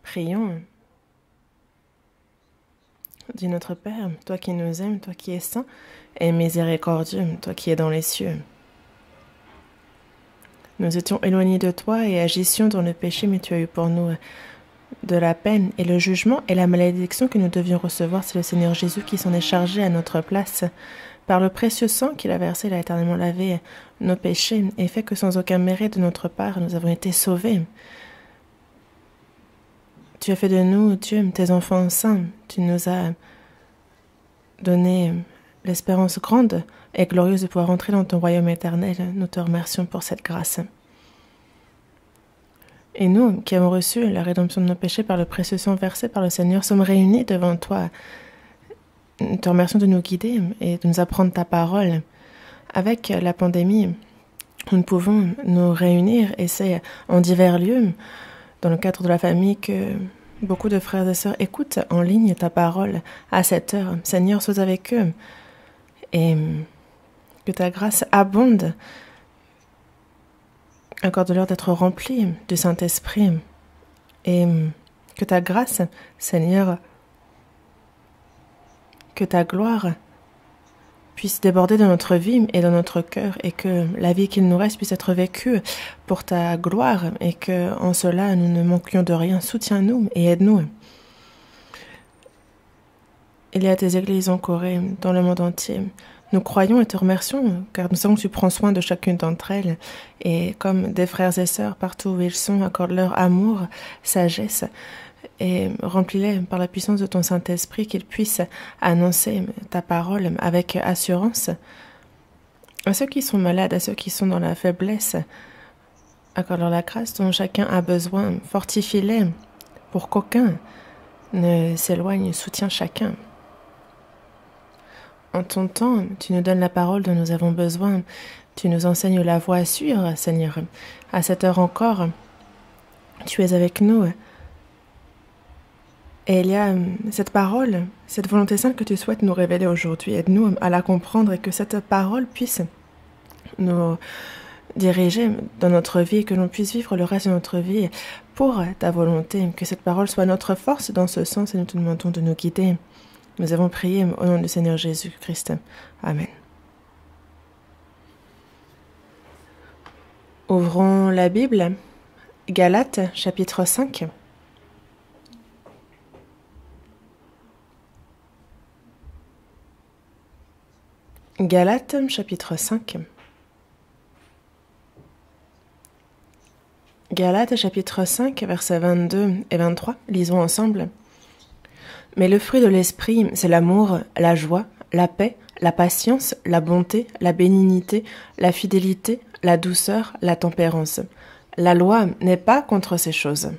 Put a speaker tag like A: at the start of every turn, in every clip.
A: Prions. Dis notre Père, toi qui nous aimes, toi qui es saint et miséricordieux, toi qui es dans les cieux. Nous étions éloignés de toi et agissions dans le péché, mais tu as eu pour nous de la peine et le jugement et la malédiction que nous devions recevoir. C'est le Seigneur Jésus qui s'en est chargé à notre place. Par le précieux sang qu'il a versé, il a éternellement lavé nos péchés et fait que sans aucun mérite de notre part, nous avons été sauvés. Tu as fait de nous, Dieu, tes enfants saints. Tu nous as donné l'espérance grande et glorieuse de pouvoir entrer dans ton royaume éternel. Nous te remercions pour cette grâce. Et nous, qui avons reçu la rédemption de nos péchés par le précieux sang versé par le Seigneur, sommes réunis devant toi. Nous te remercions de nous guider et de nous apprendre ta parole. Avec la pandémie, nous ne pouvons nous réunir et c'est en divers lieux, dans le cadre de la famille, que beaucoup de frères et sœurs écoutent en ligne ta parole à cette heure. Seigneur, sois avec eux et que ta grâce abonde. Accorde-leur d'être remplis du Saint-Esprit et que ta grâce, Seigneur, que ta gloire puisse déborder dans notre vie et dans notre cœur et que la vie qu'il nous reste puisse être vécue pour ta gloire et que en cela nous ne manquions de rien. Soutiens-nous et aide-nous. Il y a tes églises en Corée, dans le monde entier. Nous croyons et te remercions car nous savons que tu prends soin de chacune d'entre elles et comme des frères et sœurs partout où ils sont, accorde-leur amour, sagesse et remplis-les par la puissance de ton Saint-Esprit qu'ils puissent annoncer ta parole avec assurance. À ceux qui sont malades, à ceux qui sont dans la faiblesse, accorde-leur la grâce dont chacun a besoin. Fortifie-les pour qu'aucun ne s'éloigne, soutiens chacun. En ton temps, tu nous donnes la parole dont nous avons besoin. Tu nous enseignes la voie à suivre, Seigneur. À cette heure encore, tu es avec nous. Et il y a cette parole, cette volonté sainte que tu souhaites nous révéler aujourd'hui. Aide-nous à la comprendre et que cette parole puisse nous diriger dans notre vie et que l'on puisse vivre le reste de notre vie pour ta volonté. Que cette parole soit notre force dans ce sens et nous te demandons de nous guider. Nous avons prié au nom du Seigneur Jésus-Christ. Amen. Ouvrons la Bible. Galates, chapitre 5. Galates, chapitre 5. Galates, chapitre 5, versets 22 et 23. Lisons ensemble. Mais le fruit de l'esprit, c'est l'amour, la joie, la paix, la patience, la bonté, la bénignité, la fidélité, la douceur, la tempérance. La loi n'est pas contre ces choses.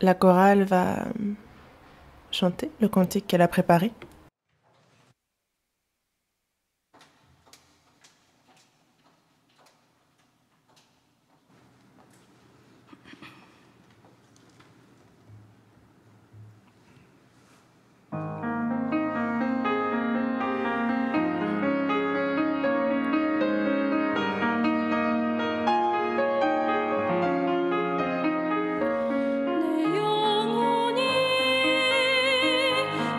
A: La chorale va chanter le cantique qu'elle a préparé.
B: 내 영혼이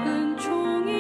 B: 은총이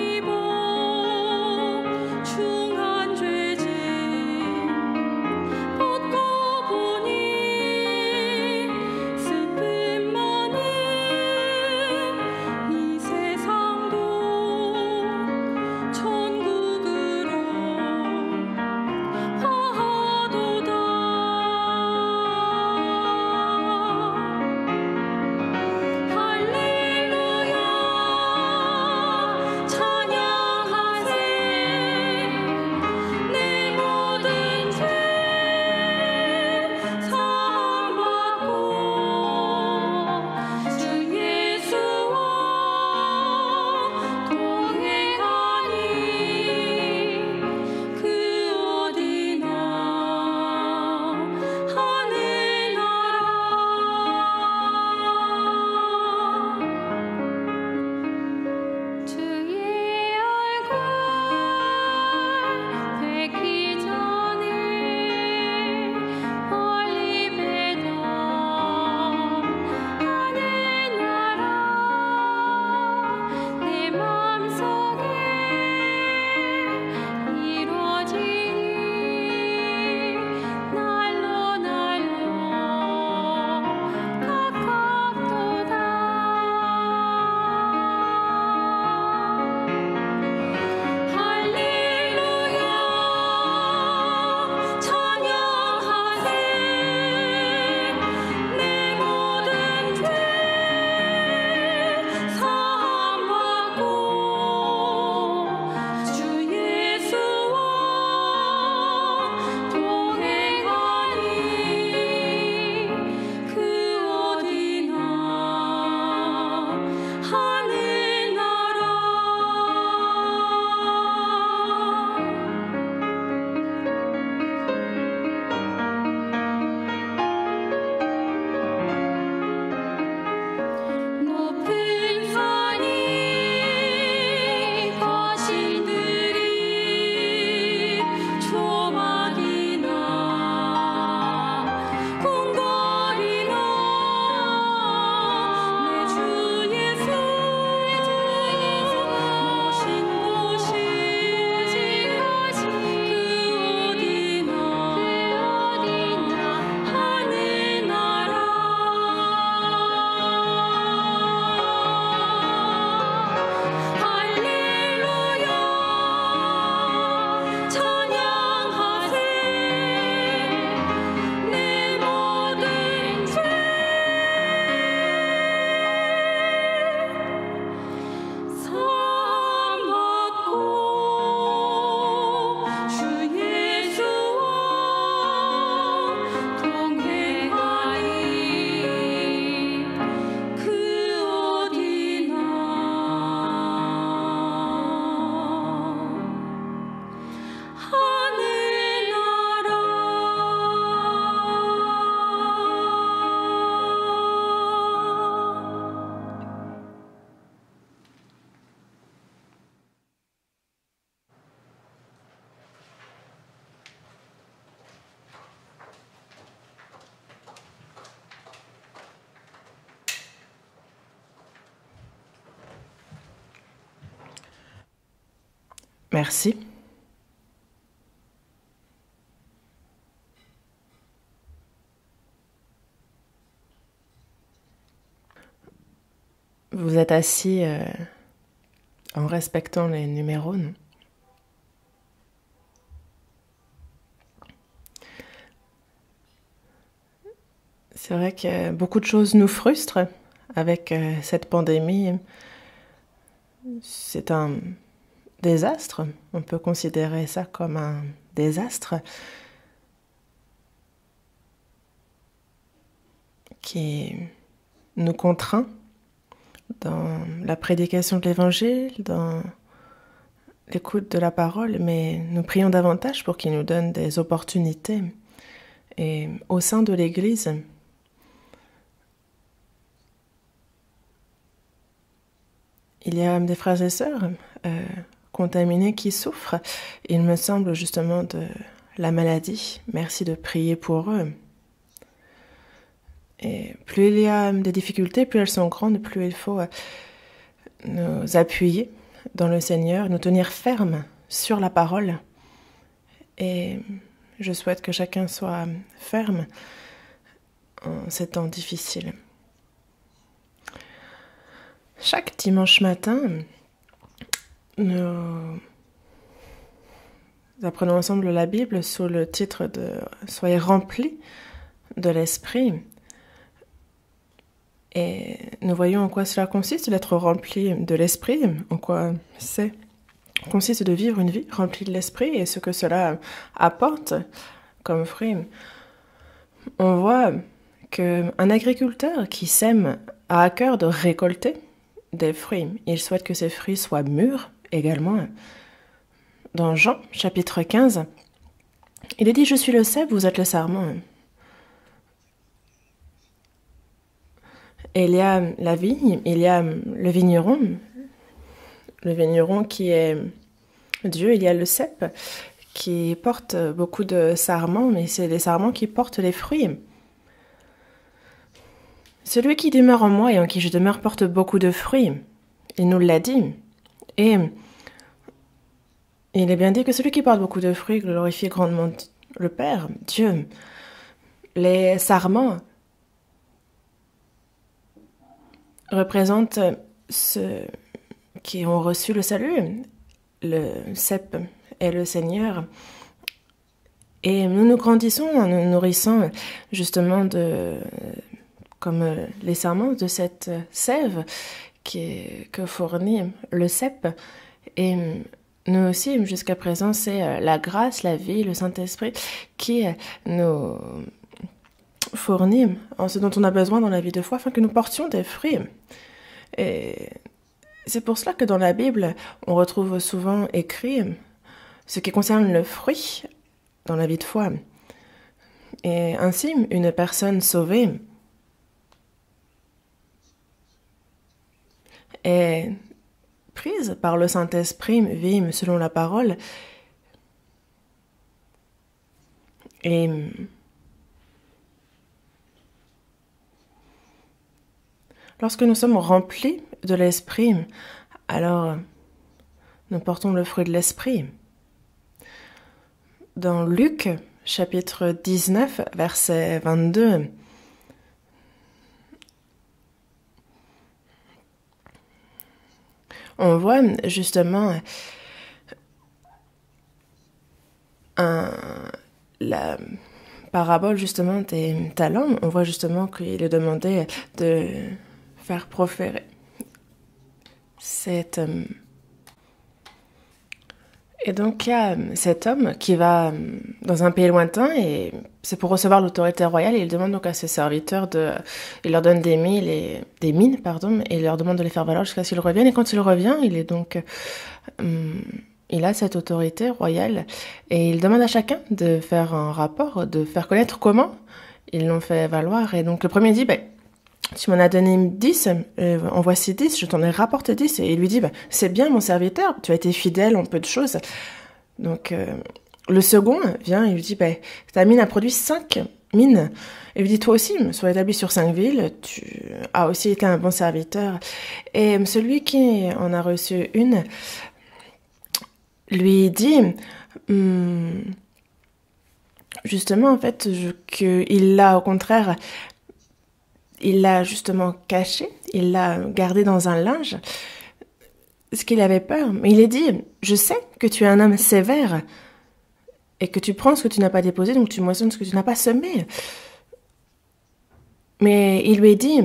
A: Merci. Vous êtes assis en respectant les numéros, non? C'est vrai que beaucoup de choses nous frustrent avec cette pandémie. C'est un désastre. On peut considérer ça comme un désastre qui nous contraint dans la prédication de l'Évangile, dans l'écoute de la parole, mais nous prions davantage pour qu'il nous donne des opportunités. Et au sein de l'Église, il y a des frères et sœurs contaminés qui souffrent. Il me semble justement de la maladie. Merci de prier pour eux. Et plus il y a des difficultés, plus elles sont grandes, plus il faut nous appuyer dans le Seigneur, nous tenir fermes sur la parole. Et je souhaite que chacun soit ferme en ces temps difficiles. Chaque dimanche matin, nous apprenons ensemble la Bible sous le titre de « Soyez remplis de l'Esprit ». Et nous voyons en quoi cela consiste d'être rempli de l'Esprit, en quoi c'est consiste de vivre une vie remplie de l'Esprit et ce que cela apporte comme fruit. On voit qu'un agriculteur qui sème a à cœur de récolter des fruits. Il souhaite que ces fruits soient mûrs également. Dans Jean, chapitre 15, il est dit « Je suis le cep, vous êtes le sarment ». Et il y a la vigne, il y a le vigneron qui est Dieu, il y a le cep qui porte beaucoup de sarments, mais c'est les sarments qui portent les fruits. Celui qui demeure en moi et en qui je demeure porte beaucoup de fruits. Il nous l'a dit. Et il est bien dit que celui qui porte beaucoup de fruits glorifie grandement le Père, Dieu. Les sarments représentent ceux qui ont reçu le salut. Le cep est le Seigneur. Et nous nous grandissons en nous nourrissant justement comme les sarments de cette sève que fournit le cep. Et nous aussi, jusqu'à présent, c'est la grâce, la vie, le Saint-Esprit qui nous fournit en ce dont on a besoin dans la vie de foi afin que nous portions des fruits. Et c'est pour cela que dans la Bible, on retrouve souvent écrit ce qui concerne le fruit dans la vie de foi. Et ainsi, une personne sauvée est prise par le Saint-Esprit, vit selon la parole. Et lorsque nous sommes remplis de l'Esprit, alors nous portons le fruit de l'Esprit. Dans Luc, chapitre 19, verset 22, on voit justement la parabole justement des talents. On voit justement qu'il est demandé de faire proférer cette... Et donc il y a cet homme qui va dans un pays lointain et c'est pour recevoir l'autorité royale et il demande donc à ses serviteurs il leur donne des mines et il leur demande de les faire valoir jusqu'à ce qu'ils reviennent. Et quand il revient, il a cette autorité royale et il demande à chacun de faire un rapport, de faire connaître comment ils l'ont fait valoir. Et donc le premier dit, tu m'en as donné 10, en voici 10, je t'en ai rapporté 10. Et il lui dit, c'est bien mon serviteur, tu as été fidèle en peu de choses. Donc le second vient et lui dit, ta mine a produit 5 mines. Et lui dit, toi aussi, sois établi sur 5 villes, tu as aussi été un bon serviteur. Et celui qui en a reçu une lui dit, justement, en fait, qu'il l'a, au contraire, il l'a justement caché, il l'a gardé dans un linge, parce qu'il avait peur. Mais il est dit, je sais que tu es un homme sévère et que tu prends ce que tu n'as pas déposé, donc tu moissonnes ce que tu n'as pas semé. Mais il lui a dit,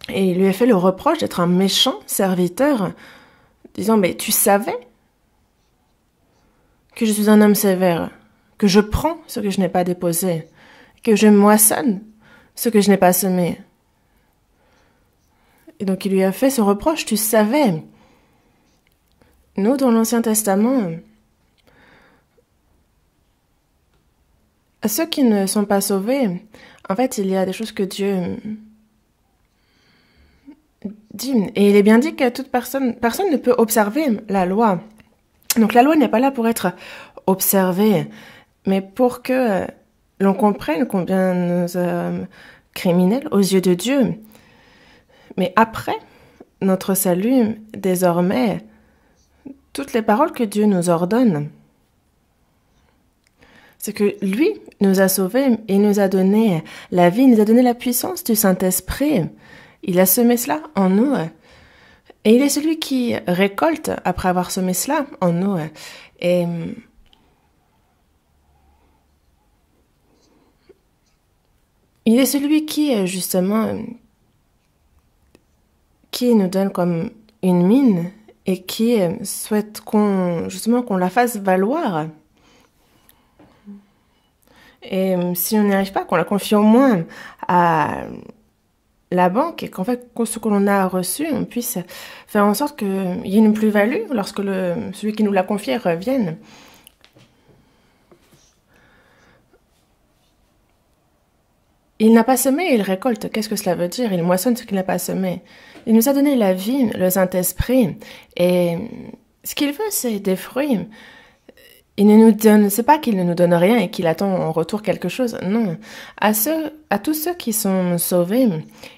A: et il lui a fait le reproche d'être un méchant serviteur, disant, mais tu savais que je suis un homme sévère, que je prends ce que je n'ai pas déposé, que je moissonne ce que je n'ai pas semé. Et donc il lui a fait ce reproche, tu savais. Nous, dans l'Ancien Testament, à ceux qui ne sont pas sauvés, en fait, il y a des choses que Dieu dit. Et il est bien dit que toute personne ne peut observer la loi. Donc la loi n'est pas là pour être observée, mais pour que l'on comprenne combien nous sommes criminels aux yeux de Dieu. Mais après notre salut, désormais, toutes les paroles que Dieu nous ordonne, c'est que lui nous a sauvés et nous a donné la vie, il nous a donné la puissance du Saint-Esprit. Il a semé cela en nous. Et il est celui qui récolte après avoir semé cela en nous. Et il est celui qui, justement, qui nous donne comme une mine et qui souhaite qu'on la fasse valoir. Et si on n'y arrive pas, qu'on la confie au moins à la banque et qu'en fait, ce que l'on a reçu, on puisse faire en sorte qu'il y ait une plus-value lorsque celui qui nous l'a confié revienne. Il n'a pas semé, il récolte. Qu'est-ce que cela veut dire? Il moissonne ce qu'il n'a pas semé. Il nous a donné la vie, le Saint-Esprit. Et ce qu'il veut, c'est des fruits. Il ne nous donne, c'est pas qu'il ne nous donne rien et qu'il attend en retour quelque chose. Non. À tous ceux qui sont sauvés,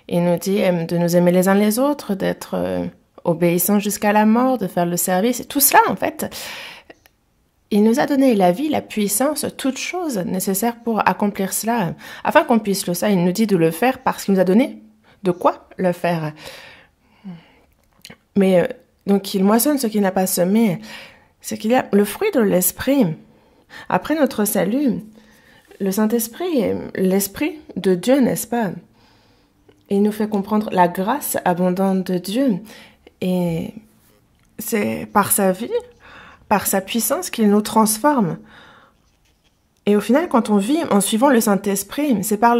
A: il nous dit de nous aimer les uns les autres, d'être obéissants jusqu'à la mort, de faire le service. Et tout cela, en fait, il nous a donné la vie, la puissance, toutes choses nécessaires pour accomplir cela. Afin qu'on puisse le faire, il nous dit de le faire parce qu'il nous a donné de quoi le faire. Mais donc il moissonne ce qu'il n'a pas semé. C'est qu'il y a le fruit de l'esprit. Après notre salut, le Saint-Esprit est l'esprit de Dieu, n'est-ce pas? Et il nous fait comprendre la grâce abondante de Dieu. Et c'est par sa vie, par sa puissance qu'il nous transforme. Et au final, quand on vit en suivant le Saint-Esprit, c'est par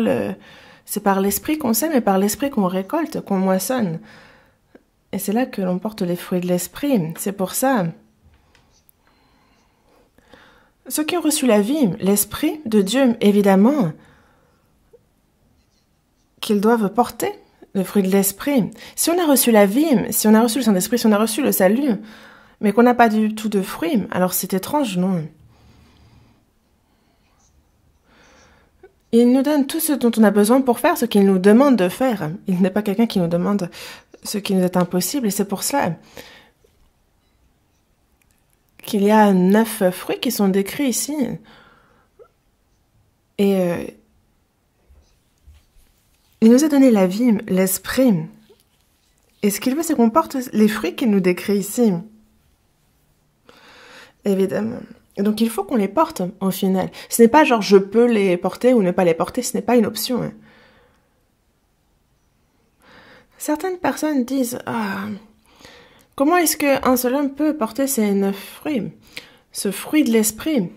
A: l'esprit qu'on sème et par l'esprit qu'on récolte, qu'on moissonne. Et c'est là que l'on porte les fruits de l'esprit. C'est pour ça. Ceux qui ont reçu la vie, l'Esprit de Dieu, évidemment, qu'ils doivent porter le fruit de l'Esprit. Si on a reçu la vie, si on a reçu le Saint-Esprit, si on a reçu le salut, mais qu'on n'a pas du tout de fruits, alors c'est étrange, non? Il nous donne tout ce dont on a besoin pour faire ce qu'il nous demande de faire. Il n'est pas quelqu'un qui nous demande ce qui nous est impossible, et c'est pour cela qu'il y a 9 fruits qui sont décrits ici. Et il nous a donné la vie, l'esprit. Et ce qu'il veut, c'est qu'on porte les fruits qu'il nous décrit ici. Évidemment. Et donc il faut qu'on les porte, au final. Ce n'est pas genre je peux les porter ou ne pas les porter, ce n'est pas une option. Hein. Certaines personnes disent « Ah, comment est-ce qu'un seul homme peut porter ces 9 fruits, ce fruit de l'esprit ?»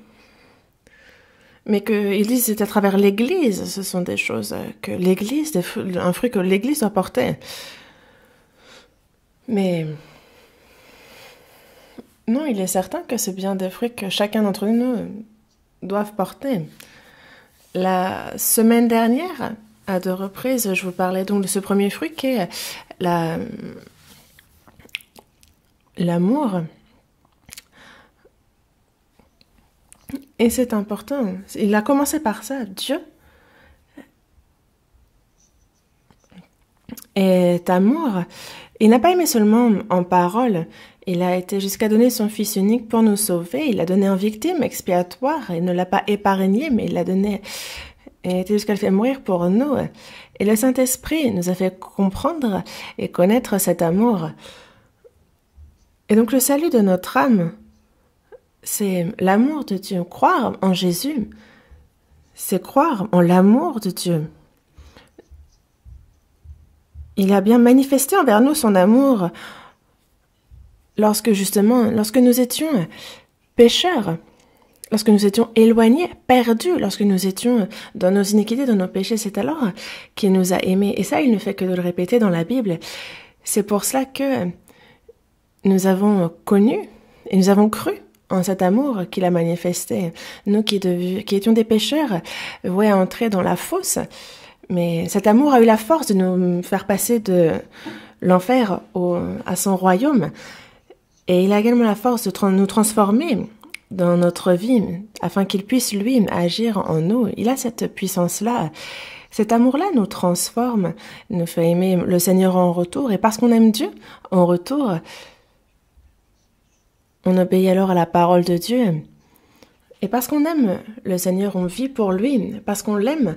A: Mais qu'ils disent c'est à travers l'Église, ce sont des choses que l'Église, un fruit que l'Église doit porter. Mais non, il est certain que c'est bien des fruits que chacun d'entre nous doivent porter. La semaine dernière, à 2 reprises, je vous parlais donc de ce premier fruit qui est l'amour. Et c'est important. Il a commencé par ça. Dieu est amour. Il n'a pas aimé seulement en parole. Il a été jusqu'à donner son Fils unique pour nous sauver. Il l'a donné en victime expiatoire. Il ne l'a pas épargné, mais il l'a donné et été jusqu'à le faire mourir pour nous. Et le Saint-Esprit nous a fait comprendre et connaître cet amour. Et donc le salut de notre âme, c'est l'amour de Dieu. Croire en Jésus, c'est croire en l'amour de Dieu. Il a bien manifesté envers nous son amour lorsque nous étions pécheurs, lorsque nous étions éloignés, perdus, lorsque nous étions dans nos iniquités, dans nos péchés. C'est alors qu'il nous a aimés. Et ça, il ne fait que de le répéter dans la Bible. C'est pour cela que nous avons connu et nous avons cru en cet amour qu'il a manifesté. Nous qui étions des pécheurs, voués à entrer dans la fosse. Mais cet amour a eu la force de nous faire passer de l'enfer à son royaume. Et il a également la force de nous transformer dans notre vie, afin qu'il puisse, lui, agir en nous. Il a cette puissance-là. Cet amour-là nous transforme, nous fait aimer le Seigneur en retour. Et parce qu'on aime Dieu en retour, on obéit alors à la parole de Dieu. Et parce qu'on aime le Seigneur, on vit pour lui. Parce qu'on l'aime,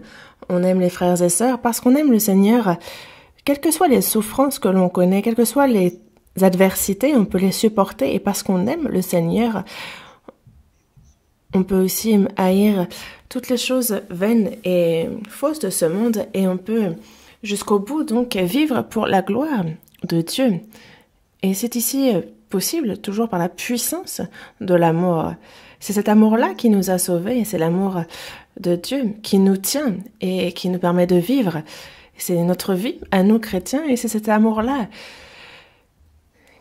A: on aime les frères et sœurs. Parce qu'on aime le Seigneur, quelles que soient les souffrances que l'on connaît, quelles que soient les adversités, on peut les supporter. Et parce qu'on aime le Seigneur, on peut aussi haïr toutes les choses vaines et fausses de ce monde. Et on peut jusqu'au bout donc vivre pour la gloire de Dieu. Et c'est ici possible toujours par la puissance de l'amour. C'est cet amour-là qui nous a sauvés, c'est l'amour de Dieu qui nous tient et qui nous permet de vivre. C'est notre vie à nous chrétiens et c'est cet amour-là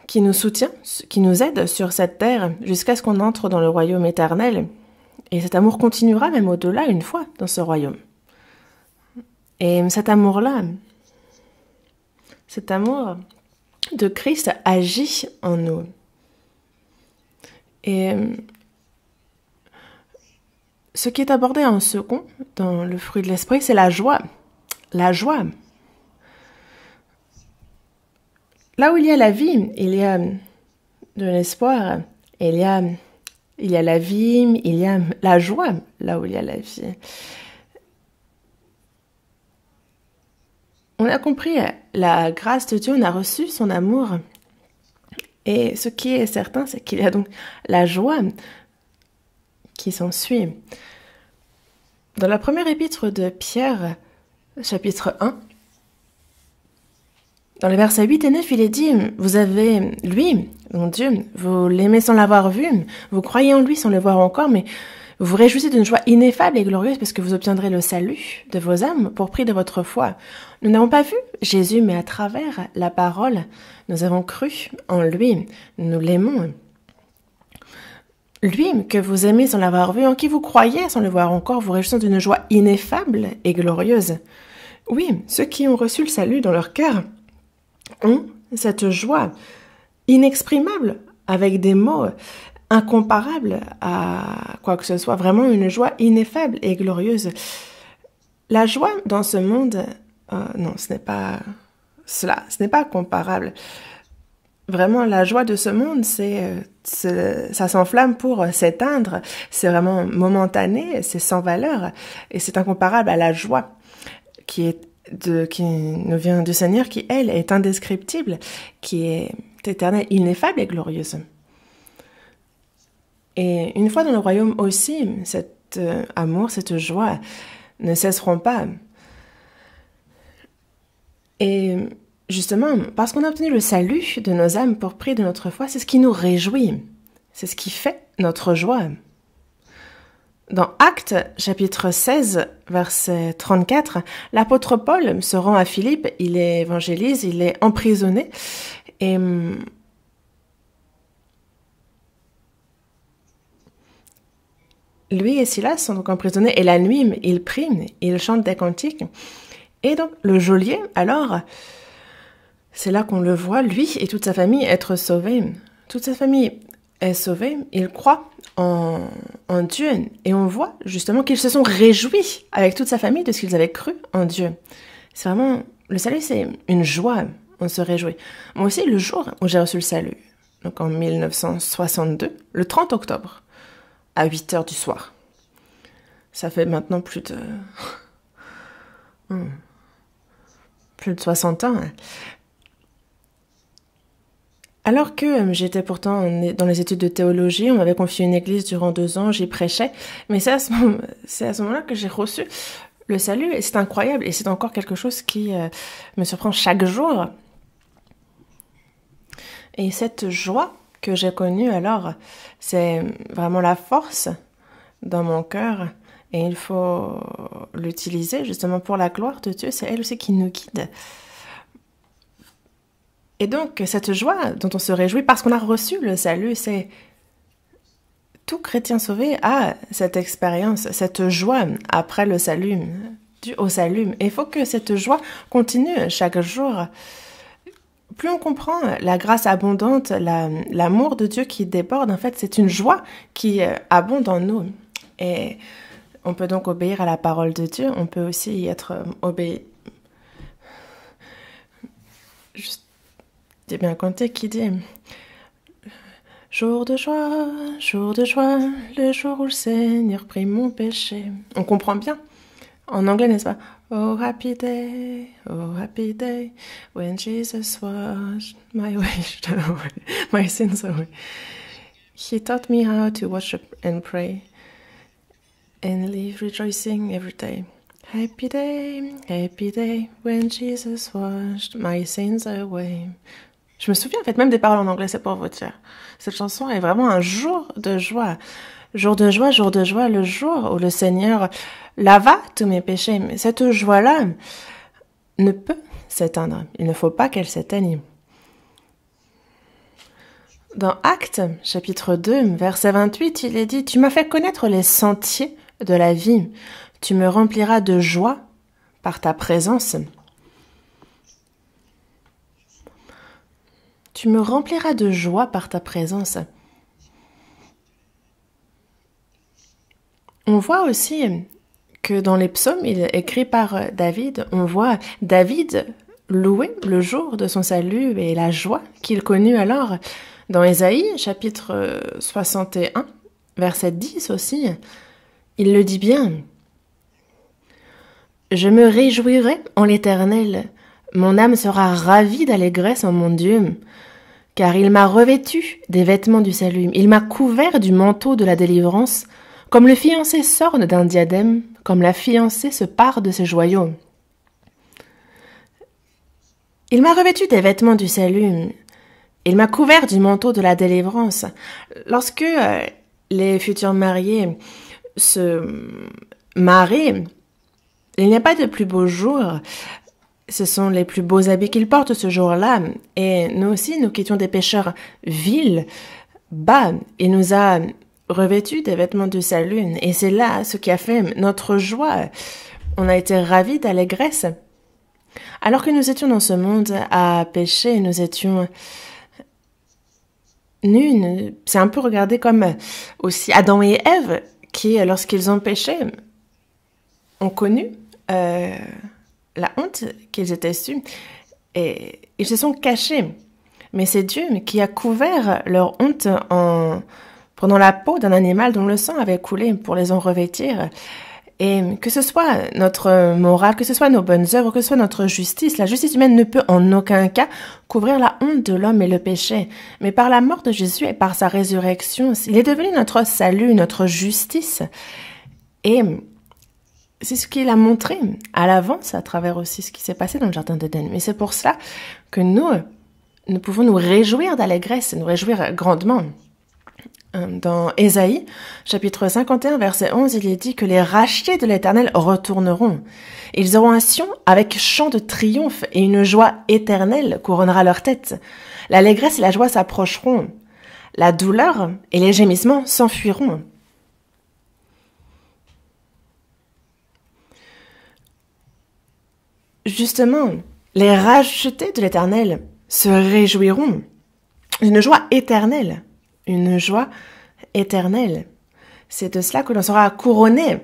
A: qui nous soutient, qui nous aide sur cette terre jusqu'à ce qu'on entre dans le royaume éternel. Et cet amour continuera même au-delà une fois dans ce royaume. Et cet amour-là, cet amour de Christ agit en nous. Et ce qui est abordé en second dans le fruit de l'esprit, c'est la joie. La joie. Là où il y a la vie, il y a de l'espoir. Il y a la vie, il y a la joie, là où il y a la vie. On a compris la grâce de Dieu, on a reçu son amour. Et ce qui est certain, c'est qu'il y a donc la joie qui s'ensuit. Dans la première épître de Pierre, chapitre 1, dans les versets 8 et 9, il est dit « Vous avez lui, donc Dieu, vous l'aimez sans l'avoir vu, vous croyez en lui sans le voir encore, mais vous vous réjouissez d'une joie ineffable et glorieuse parce que vous obtiendrez le salut de vos âmes pour prix de votre foi. Nous n'avons pas vu Jésus, mais à travers la parole, nous avons cru en lui, nous l'aimons. Lui que vous aimez sans l'avoir vu, en qui vous croyez sans le voir encore, vous réjouissez d'une joie ineffable et glorieuse. Oui, ceux qui ont reçu le salut dans leur cœur ont cette joie inexprimable, avec des mots incomparables à quoi que ce soit, vraiment une joie ineffable et glorieuse. La joie dans ce monde, non, ce n'est pas cela, ce n'est pas comparable. Vraiment, la joie de ce monde, ça s'enflamme pour s'éteindre, c'est vraiment momentané, c'est sans valeur, et c'est incomparable à la joie qui nous vient du Seigneur, qui, elle, est indescriptible, qui est éternelle, ineffable et glorieuse. Et une fois dans le royaume aussi, cet amour, cette joie ne cesseront pas. Et justement, parce qu'on a obtenu le salut de nos âmes pour prix de notre foi, c'est ce qui nous réjouit. C'est ce qui fait notre joie. Dans Actes, chapitre 16, verset 34, l'apôtre Paul se rend à Philippe, il évangélise, il est emprisonné, et lui et Silas sont donc emprisonnés, et la nuit, ils prient, ils chantent des cantiques. Et donc, le geôlier, alors, c'est là qu'on le voit, lui et toute sa famille, être sauvés. Toute sa famille est sauvée, ils croient en Dieu. Et on voit justement qu'ils se sont réjouis avec toute sa famille de ce qu'ils avaient cru en Dieu. C'est vraiment, le salut, c'est une joie, on se réjouit. Moi aussi, le jour où j'ai reçu le salut, donc en 1962, le 30 octobre, à 8 heures du soir. Ça fait maintenant plus de 60 ans. Alors que j'étais pourtant dans les études de théologie, on m'avait confié une église durant 2 ans, j'y prêchais, mais c'est à ce moment-là que j'ai reçu le salut, et c'est incroyable, et c'est encore quelque chose qui me surprend chaque jour. Et cette joie que j'ai connue alors, c'est vraiment la force dans mon cœur, et il faut l'utiliser justement pour la gloire de Dieu, c'est elle aussi qui nous guide. Et donc, cette joie dont on se réjouit parce qu'on a reçu le salut, c'est tout chrétien sauvé a cette expérience, cette joie après le salut, dû au salut. Et il faut que cette joie continue chaque jour. Plus on comprend la grâce abondante, l'amour de Dieu qui déborde, en fait, c'est une joie qui abonde en nous. Et on peut donc obéir à la parole de Dieu, on peut aussi y être obéi. J'ai bien compté qui dit jour de joie, le jour où le Seigneur prit mon péché. On comprend bien. En anglais, n'est-ce pas? Oh happy day, when Jesus washed my sins away. He taught me how to worship and pray and live rejoicing every day. Happy day, when Jesus washed my sins away. Je me souviens en fait même des paroles en anglais, c'est pour vous dire. Cette chanson est vraiment un jour de joie. Jour de joie, le jour où le Seigneur lava tous mes péchés. Mais cette joie-là ne peut s'éteindre. Il ne faut pas qu'elle s'éteigne. Dans Actes, chapitre 2, verset 28, il est dit « Tu m'as fait connaître les sentiers de la vie. Tu me rempliras de joie par ta présence. » Tu me rempliras de joie par ta présence. On voit aussi que dans les psaumes écrits par David, on voit David louer le jour de son salut et la joie qu'il connut alors. Dans Ésaïe, chapitre 61, verset 10 aussi, il le dit bien. « Je me réjouirai en l'Éternel, mon âme sera ravie d'allégresse en mon Dieu. » Car il m'a revêtu des vêtements du salut, il m'a couvert du manteau de la délivrance, comme le fiancé s'orne d'un diadème, comme la fiancée se pare de ses joyaux. Il m'a revêtu des vêtements du salut, il m'a couvert du manteau de la délivrance. Lorsque les futurs mariés se marient, il n'y a pas de plus beau jour. Ce sont les plus beaux habits qu'ils portent ce jour-là. Et nous aussi, nous qui étions des pécheurs vils, bas, il nous a revêtus des vêtements du salut. Et c'est là ce qui a fait notre joie. On a été ravis d'allégresse. Alors que nous étions dans ce monde à pécher, nous étions nus. C'est un peu regardé comme aussi Adam et Ève qui, lorsqu'ils ont péché, ont connu la honte qu'ils étaient su, et ils se sont cachés. Mais c'est Dieu qui a couvert leur honte en prenant la peau d'un animal dont le sang avait coulé pour les en revêtir. Et que ce soit notre morale, que ce soit nos bonnes œuvres, que ce soit notre justice, la justice humaine ne peut en aucun cas couvrir la honte de l'homme et le péché. Mais par la mort de Jésus et par sa résurrection, il est devenu notre salut, notre justice. Et c'est ce qu'il a montré à l'avance à travers aussi ce qui s'est passé dans le jardin d'Éden. Mais c'est pour cela que nous pouvons nous réjouir d'allégresse, nous réjouir grandement. Dans Ésaïe, chapitre 51, verset 11, il est dit que les rachetés de l'Éternel retourneront. Ils auront un sion avec chant de triomphe et une joie éternelle couronnera leur tête. L'allégresse et la joie s'approcheront. La douleur et les gémissements s'enfuiront. Justement, les rachetés de l'Éternel se réjouiront. Une joie éternelle. Une joie éternelle. C'est de cela que l'on sera couronné.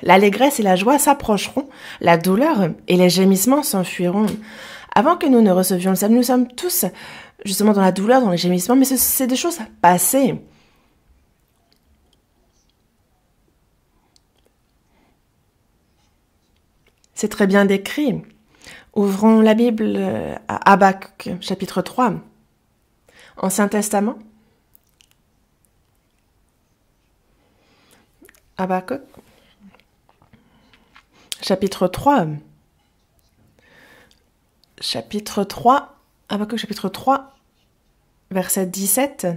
A: L'allégresse et la joie s'approcheront. La douleur et les gémissements s'enfuiront. Avant que nous ne recevions le salut, nous sommes tous justement dans la douleur, dans les gémissements, mais c'est des choses passées. C'est très bien décrit. Ouvrons la Bible à Habakkuk, chapitre 3, Ancien Testament. Habakkuk, chapitre 3. Habakkuk, chapitre 3, versets 17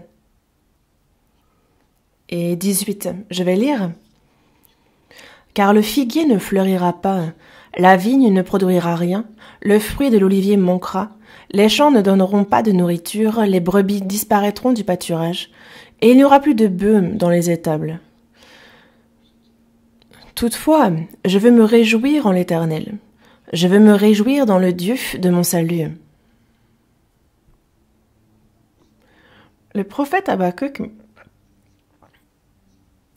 A: et 18. Je vais lire. « Car le figuier ne fleurira pas, la vigne ne produira rien, le fruit de l'olivier manquera, les champs ne donneront pas de nourriture, les brebis disparaîtront du pâturage, et il n'y aura plus de bœufs dans les étables. Toutefois, je veux me réjouir en l'Éternel, je veux me réjouir dans le Dieu de mon salut. » Le prophète Habakkuk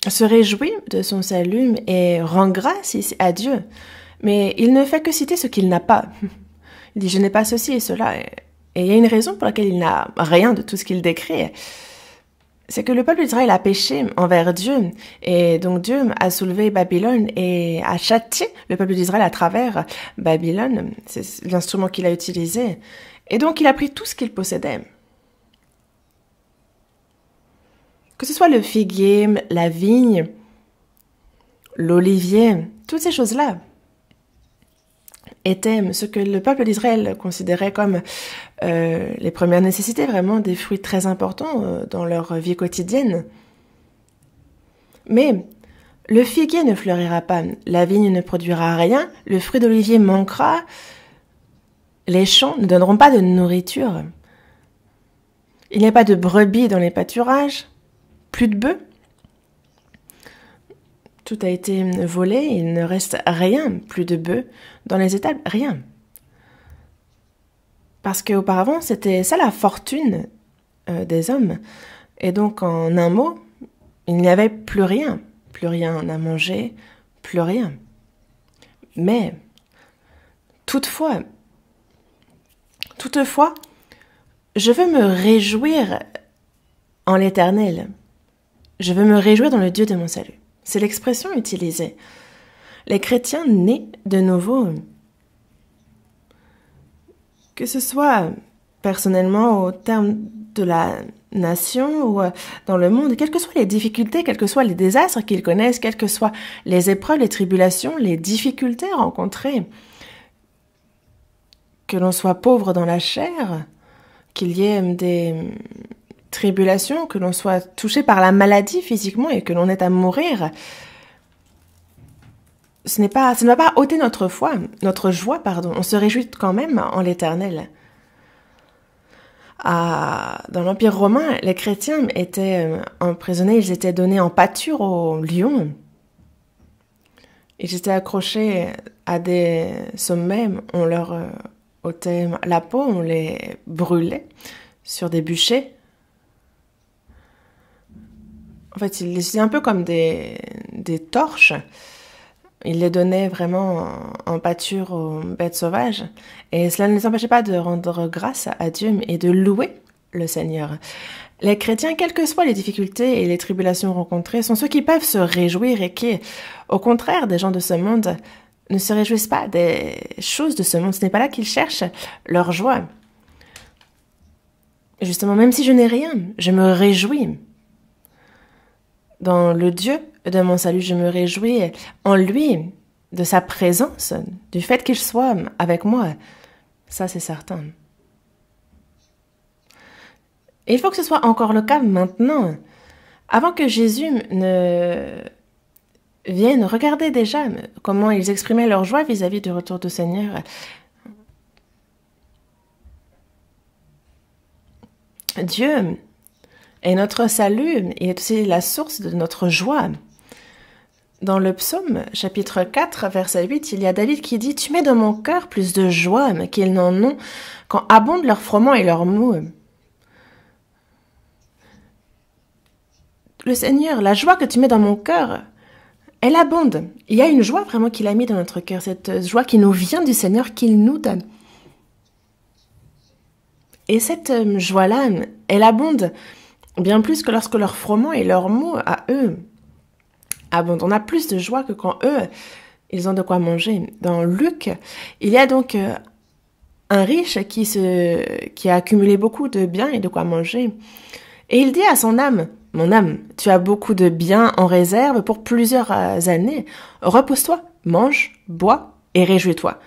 A: se réjouit de son salut et rend grâce à Dieu. Mais il ne fait que citer ce qu'il n'a pas. Il dit « je n'ai pas ceci et cela ». Et il y a une raison pour laquelle il n'a rien de tout ce qu'il décrit. C'est que le peuple d'Israël a péché envers Dieu. Et donc Dieu a soulevé Babylone et a châtié le peuple d'Israël à travers Babylone. C'est l'instrument qu'il a utilisé. Et donc il a pris tout ce qu'il possédait. Que ce soit le figuier, la vigne, l'olivier, toutes ces choses-là étaient ce que le peuple d'Israël considérait comme les premières nécessités, vraiment des fruits très importants dans leur vie quotidienne. Mais le figuier ne fleurira pas, la vigne ne produira rien, le fruit d'olivier manquera, les champs ne donneront pas de nourriture. Il n'y a pas de brebis dans les pâturages. Plus de bœufs. Tout a été volé, il ne reste rien, plus de bœufs dans les étables, rien. Parce qu'auparavant, c'était ça la fortune des hommes. Et donc, en un mot, il n'y avait plus rien à manger, plus rien. Mais, toutefois, je veux me réjouir en l'Éternel. Je veux me réjouir dans le Dieu de mon salut. C'est l'expression utilisée. Les chrétiens nés de nouveau, que ce soit personnellement au terme de la nation ou dans le monde, quelles que soient les difficultés, quels que soient les désastres qu'ils connaissent, quelles que soient les épreuves, les tribulations, les difficultés rencontrées, que l'on soit pauvre dans la chair, qu'il y ait des tribulation, que l'on soit touché par la maladie physiquement et que l'on ait à mourir, ça ne va pas ôter notre joie, pardon. On se réjouit quand même en l'Éternel. Dans l'Empire romain, les chrétiens étaient emprisonnés, ils étaient donnés en pâture aux lions. Ils étaient accrochés à des sommets, on leur ôtait la peau, on les brûlait sur des bûchers. En fait, ils les utilisaient un peu comme des torches. Ils les donnaient vraiment en pâture aux bêtes sauvages. Et cela ne les empêchait pas de rendre grâce à Dieu et de louer le Seigneur. Les chrétiens, quelles que soient les difficultés et les tribulations rencontrées, sont ceux qui peuvent se réjouir et qui, au contraire des gens de ce monde, ne se réjouissent pas des choses de ce monde. Ce n'est pas là qu'ils cherchent leur joie. Justement, même si je n'ai rien, je me réjouis. Dans le Dieu de mon salut, je me réjouis en lui, de sa présence, du fait qu'il soit avec moi. Ça, c'est certain. Et il faut que ce soit encore le cas maintenant. Avant que Jésus ne vienne, regardez déjà comment ils exprimaient leur joie vis-à-vis du retour du Seigneur. Dieu est notre salut et est aussi la source de notre joie. Dans le psaume, chapitre 4, verset 8, il y a David qui dit « Tu mets dans mon cœur plus de joie qu'ils n'en ont quand abondent leurs froment et leurs maux. » Le Seigneur, la joie que tu mets dans mon cœur, elle abonde. Il y a une joie vraiment qu'il a mis dans notre cœur, cette joie qui nous vient du Seigneur, qu'il nous donne. Et cette joie-là, elle abonde bien plus que lorsque leurs froment et leurs mots à eux abondent. On a plus de joie que quand eux, ils ont de quoi manger. Dans Luc, il y a donc un riche qui a accumulé beaucoup de biens et de quoi manger. Et il dit à son âme, « Mon âme, tu as beaucoup de biens en réserve pour plusieurs années. Repose-toi, mange, bois et réjouis-toi. »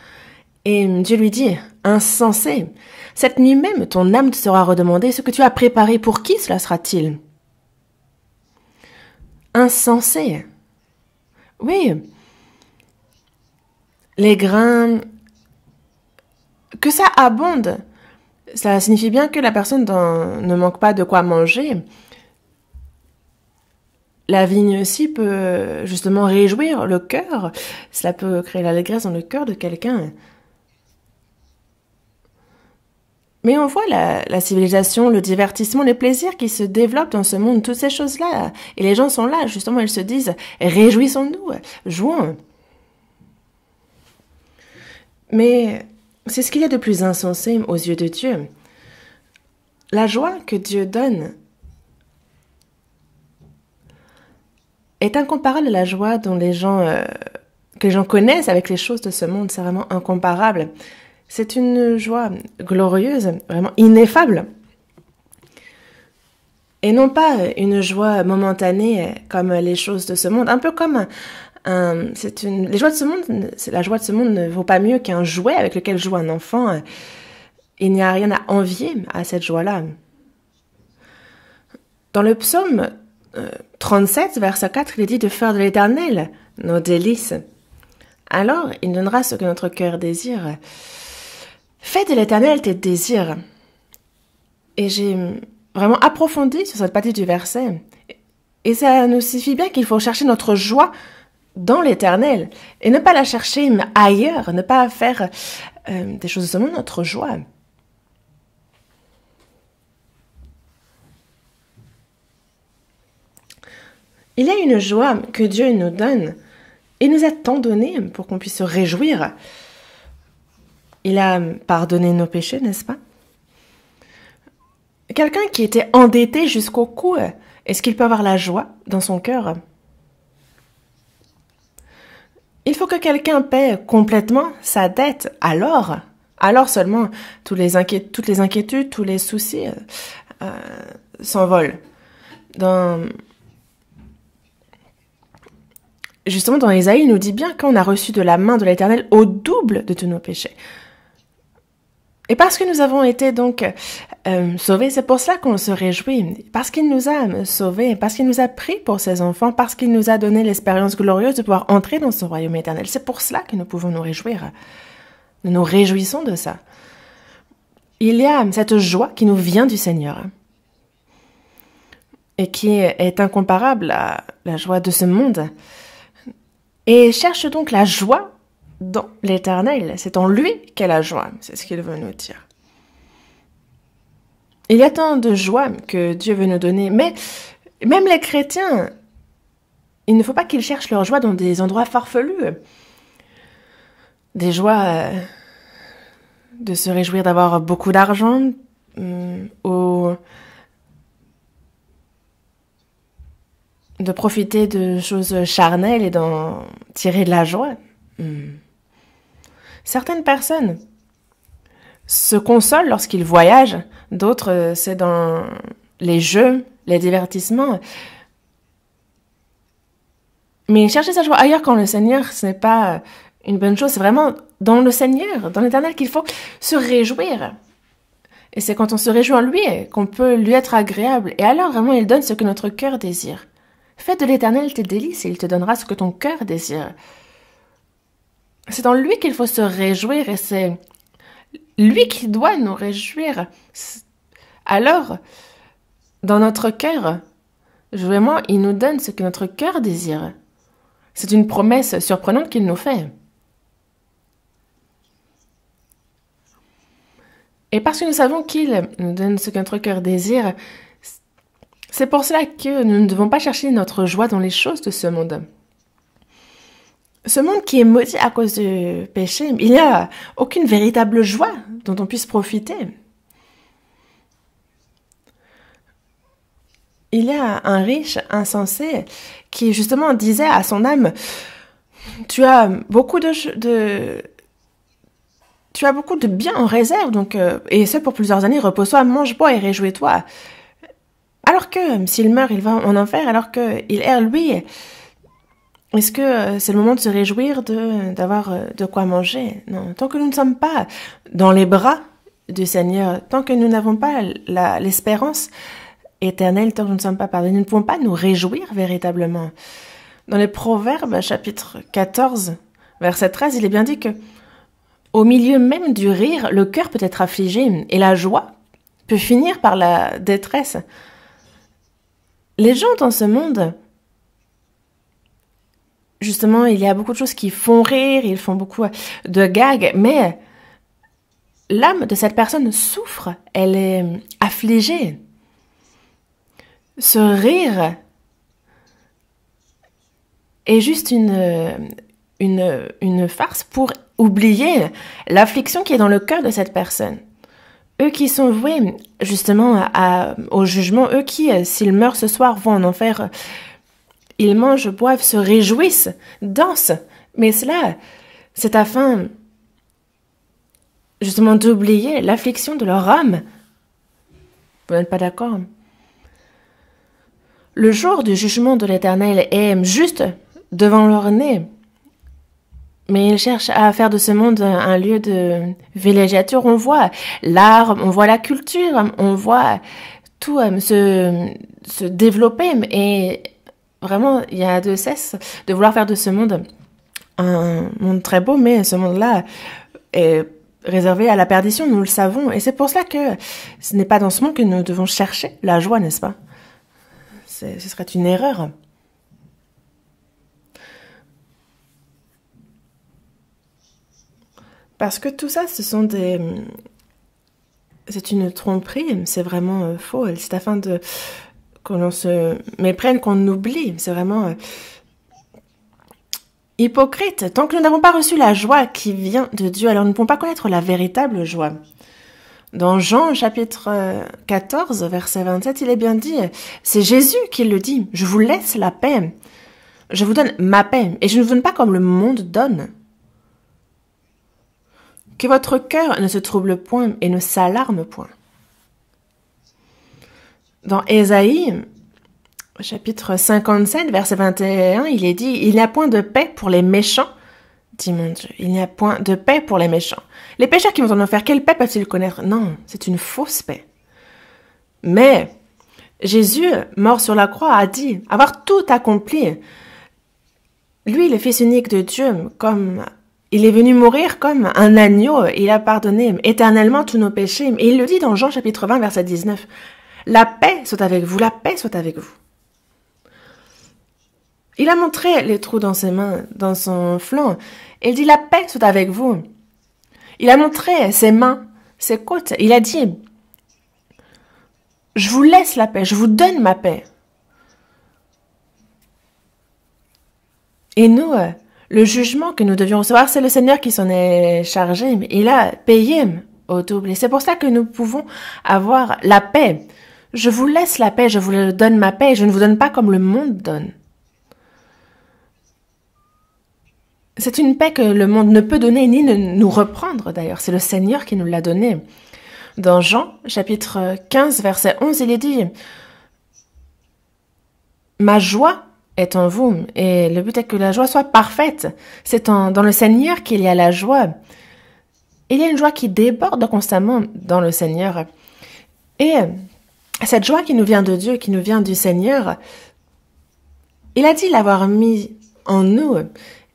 A: Et Dieu lui dit, « Insensé, cette nuit même ton âme te sera redemandée. Ce que tu as préparé, pour qui cela sera-t-il » Insensé. Oui, les grains, que ça abonde, ça signifie bien que la personne ne manque pas de quoi manger. La vigne aussi peut justement réjouir le cœur. Cela peut créer l'allégresse dans le cœur de quelqu'un. Mais on voit la civilisation, le divertissement, les plaisirs qui se développent dans ce monde, toutes ces choses-là. Et les gens sont là, justement, ils se disent, réjouissons-nous, jouons. Mais c'est ce qu'il y a de plus insensé aux yeux de Dieu. La joie que Dieu donne est incomparable à la joie dont que les gens connaissent avec les choses de ce monde. C'est vraiment incomparable. C'est une joie glorieuse, vraiment ineffable. Et non pas une joie momentanée comme les choses de ce monde. Un peu comme les joies de ce monde, la joie de ce monde ne vaut pas mieux qu'un jouet avec lequel joue un enfant. Il n'y a rien à envier à cette joie-là. Dans le psaume 37, verset 4, il est dit de faire de l'Éternel nos délices. Alors, il donnera ce que notre cœur désire. Fais de l'Éternel tes désirs. Et j'ai vraiment approfondi sur cette partie du verset. Et ça nous suffit bien qu'il faut chercher notre joie dans l'Éternel et ne pas la chercher ailleurs, ne pas faire des choses de ce monde notre joie. Il y a une joie que Dieu nous donne et nous a tant donné pour qu'on puisse se réjouir. Il a pardonné nos péchés, n'est-ce pas? Quelqu'un qui était endetté jusqu'au cou, est-ce qu'il peut avoir la joie dans son cœur? Il faut que quelqu'un paie complètement sa dette. Alors seulement, toutes les inquiétudes, tous les soucis s'envolent. Justement, dans Ésaïe, il nous dit bien qu'on a reçu de la main de l'Éternel au double de tous nos péchés. Et parce que nous avons été donc sauvés, c'est pour cela qu'on se réjouit. Parce qu'il nous a sauvés, parce qu'il nous a pris pour ses enfants, parce qu'il nous a donné l'expérience glorieuse de pouvoir entrer dans son royaume éternel. C'est pour cela que nous pouvons nous réjouir. Nous nous réjouissons de ça. Il y a cette joie qui nous vient du Seigneur et qui est incomparable à la joie de ce monde. Et cherche donc la joie dans l'Éternel. C'est en lui qu'est la joie. C'est ce qu'il veut nous dire. Il y a tant de joie que Dieu veut nous donner. Mais même les chrétiens, il ne faut pas qu'ils cherchent leur joie dans des endroits farfelus. Des joies de se réjouir d'avoir beaucoup d'argent ou de profiter de choses charnelles et d'en tirer de la joie. Certaines personnes se consolent lorsqu'ils voyagent, d'autres c'est dans les jeux, les divertissements. Mais chercher sa joie ailleurs qu'en le Seigneur, ce n'est pas une bonne chose, c'est vraiment dans le Seigneur, dans l'Éternel qu'il faut se réjouir. Et c'est quand on se réjouit en lui qu'on peut lui être agréable. Et alors vraiment il donne ce que notre cœur désire. Fais de l'Éternel tes délices et il te donnera ce que ton cœur désire. C'est dans lui qu'il faut se réjouir et c'est lui qui doit nous réjouir. Alors, dans notre cœur, vraiment, il nous donne ce que notre cœur désire. C'est une promesse surprenante qu'il nous fait. Et parce que nous savons qu'il nous donne ce que notre cœur désire, c'est pour cela que nous ne devons pas chercher notre joie dans les choses de ce monde. Ce monde qui est maudit à cause du péché, il n'y a aucune véritable joie dont on puisse profiter. il y a un riche insensé qui justement disait à son âme, tu as beaucoup tu as beaucoup de biens en réserve, donc et ce pour plusieurs années, repose-toi, mange, bois et réjouis-toi. Alors que s'il meurt, il va en enfer, alors que il erre lui. Est-ce que c'est le moment de se réjouir d'avoir de quoi manger? Non, tant que nous ne sommes pas dans les bras du Seigneur, tant que nous n'avons pas l'espérance éternelle, tant que nous ne sommes pas pardonnés, nous ne pouvons pas nous réjouir véritablement. Dans les Proverbes, chapitre 14, verset 13, il est bien dit que au milieu même du rire, le cœur peut être affligé et la joie peut finir par la détresse. Les gens dans ce monde, justement, il y a beaucoup de choses qui font rire, ils font beaucoup de gags, mais l'âme de cette personne souffre, elle est affligée. Ce rire est juste une farce pour oublier l'affliction qui est dans le cœur de cette personne. Eux qui sont voués justement au jugement, eux qui, s'ils meurent ce soir, vont en enfer, ils mangent, boivent, se réjouissent, dansent. Mais cela, c'est afin justement d'oublier l'affliction de leur âme. Vous n'êtes pas d'accord? Le jour du jugement de l'Éternel est juste devant leur nez. Mais ils cherchent à faire de ce monde un lieu de villégiature. On voit l'art, on voit la culture, on voit tout se développer. Et vraiment, il y a de cesse de vouloir faire de ce monde un monde très beau, mais ce monde-là est réservé à la perdition, nous le savons. Et c'est pour cela que ce n'est pas dans ce monde que nous devons chercher la joie, n'est-ce pas? Ce serait une erreur. Parce que tout ça, c'est une tromperie, c'est vraiment faux. C'est afin que l'on se méprenne, qu'on oublie. C'est vraiment hypocrite. Tant que nous n'avons pas reçu la joie qui vient de Dieu, alors nous ne pouvons pas connaître la véritable joie. Dans Jean, chapitre 14, verset 27, il est bien dit, c'est Jésus qui le dit, « Je vous laisse la paix. Je vous donne ma paix, et je ne vous donne pas comme le monde donne. » Que votre cœur ne se trouble point et ne s'alarme point. Dans Ésaïe, chapitre 57, verset 21, il est dit « Il n'y a point de paix pour les méchants, dit mon Dieu. Il n'y a point de paix pour les méchants. Les pécheurs qui vont en enfer, quelle paix peuvent-ils connaître? Non, c'est une fausse paix. Mais Jésus, mort sur la croix, a dit avoir tout accompli. Lui, le Fils unique de Dieu, comme il est venu mourir comme un agneau, il a pardonné éternellement tous nos péchés. Et il le dit dans Jean chapitre 20, verset 19. La paix soit avec vous, la paix soit avec vous. Il a montré les trous dans ses mains, dans son flanc. Il dit la paix soit avec vous. Il a montré ses mains, ses côtes. Il a dit, je vous laisse la paix, je vous donne ma paix. Et nous, le jugement que nous devions recevoir, c'est le Seigneur qui s'en est chargé. Il a payé au double. Et c'est pour ça que nous pouvons avoir la paix. Je vous laisse la paix, je vous donne ma paix. Je ne vous donne pas comme le monde donne. C'est une paix que le monde ne peut donner ni nous reprendre d'ailleurs. C'est le Seigneur qui nous l'a donnée. Dans Jean, chapitre 15, verset 11, il est dit « Ma joie est en vous. » Et le but est que la joie soit parfaite. C'est dans le Seigneur qu'il y a la joie. Il y a une joie qui déborde constamment dans le Seigneur. Et cette joie qui nous vient de Dieu, qui nous vient du Seigneur, il a dit l'avoir mis en nous.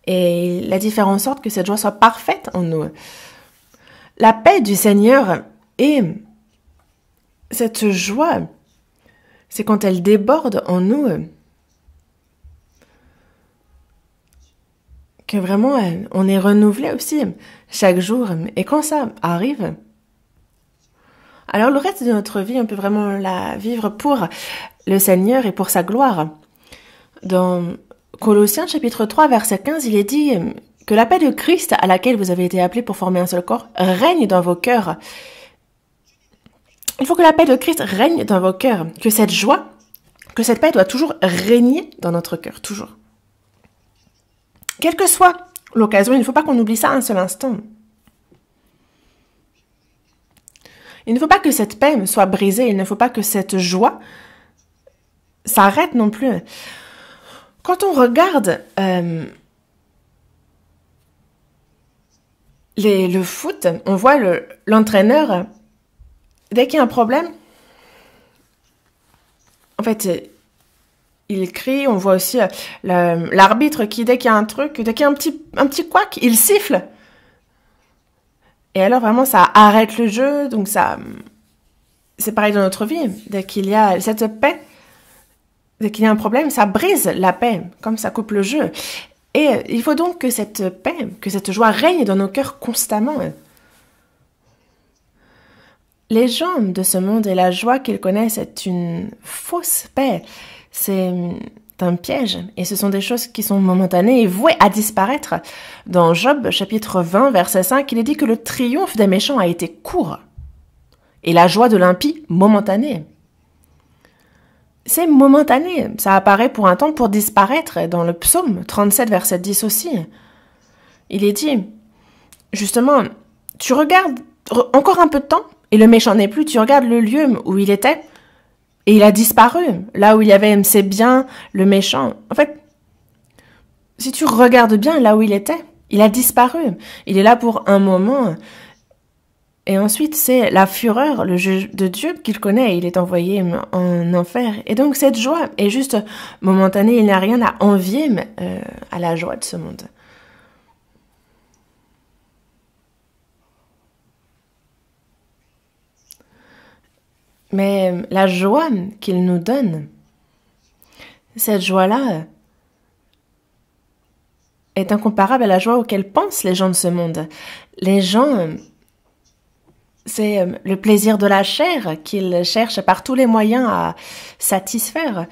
A: Et il a dit faire en sorte que cette joie soit parfaite en nous. La paix du Seigneur et cette joie, c'est quand elle déborde en nous, que vraiment on est renouvelé aussi chaque jour. Et quand ça arrive, alors le reste de notre vie, on peut vraiment la vivre pour le Seigneur et pour sa gloire. Dans Colossiens chapitre 3, verset 15, il est dit que la paix de Christ à laquelle vous avez été appelés pour former un seul corps règne dans vos cœurs. Il faut que la paix de Christ règne dans vos cœurs, que cette joie que cette paix doit toujours régner dans notre cœur, toujours. Quelle que soit l'occasion, il ne faut pas qu'on oublie ça un seul instant. Il ne faut pas que cette paix soit brisée, il ne faut pas que cette joie s'arrête non plus. Quand on regarde le foot, on voit l'entraîneur, dès qu'il y a un problème, en fait, il crie. On voit aussi l'arbitre qui, dès qu'il y a un truc, dès qu'il y a un petit couac, il siffle. Et alors vraiment, ça arrête le jeu. Donc c'est pareil dans notre vie. Dès qu'il y a cette paix, dès qu'il y a un problème, ça brise la paix, comme ça coupe le jeu. Et il faut donc que cette paix, que cette joie règne dans nos cœurs constamment. Les gens de ce monde et la joie qu'ils connaissent est une fausse paix. C'est un piège. Et ce sont des choses qui sont momentanées et vouées à disparaître. Dans Job, chapitre 20, verset 5, il est dit que le triomphe des méchants a été court. Et la joie de l'impie, momentanée. C'est momentané. Ça apparaît pour un temps pour disparaître. Dans le psaume 37, verset 10 aussi. Il est dit, justement, tu regardes encore un peu de temps et le méchant n'est plus. Tu regardes le lieu où il était et il a disparu. Là où il y avait ses biens, le méchant. En fait, si tu regardes bien là où il était, il a disparu. Il est là pour un moment. Et ensuite, c'est la fureur, le juge de Dieu qu'il connaît. Il est envoyé en enfer. Et donc, cette joie est juste momentanée. Il n'y a rien à envier à la joie de ce monde. Mais la joie qu'il nous donne, cette joie-là est incomparable à la joie auquel pensent les gens de ce monde. Les gens, c'est le plaisir de la chair qu'ils cherchent par tous les moyens à satisfaire,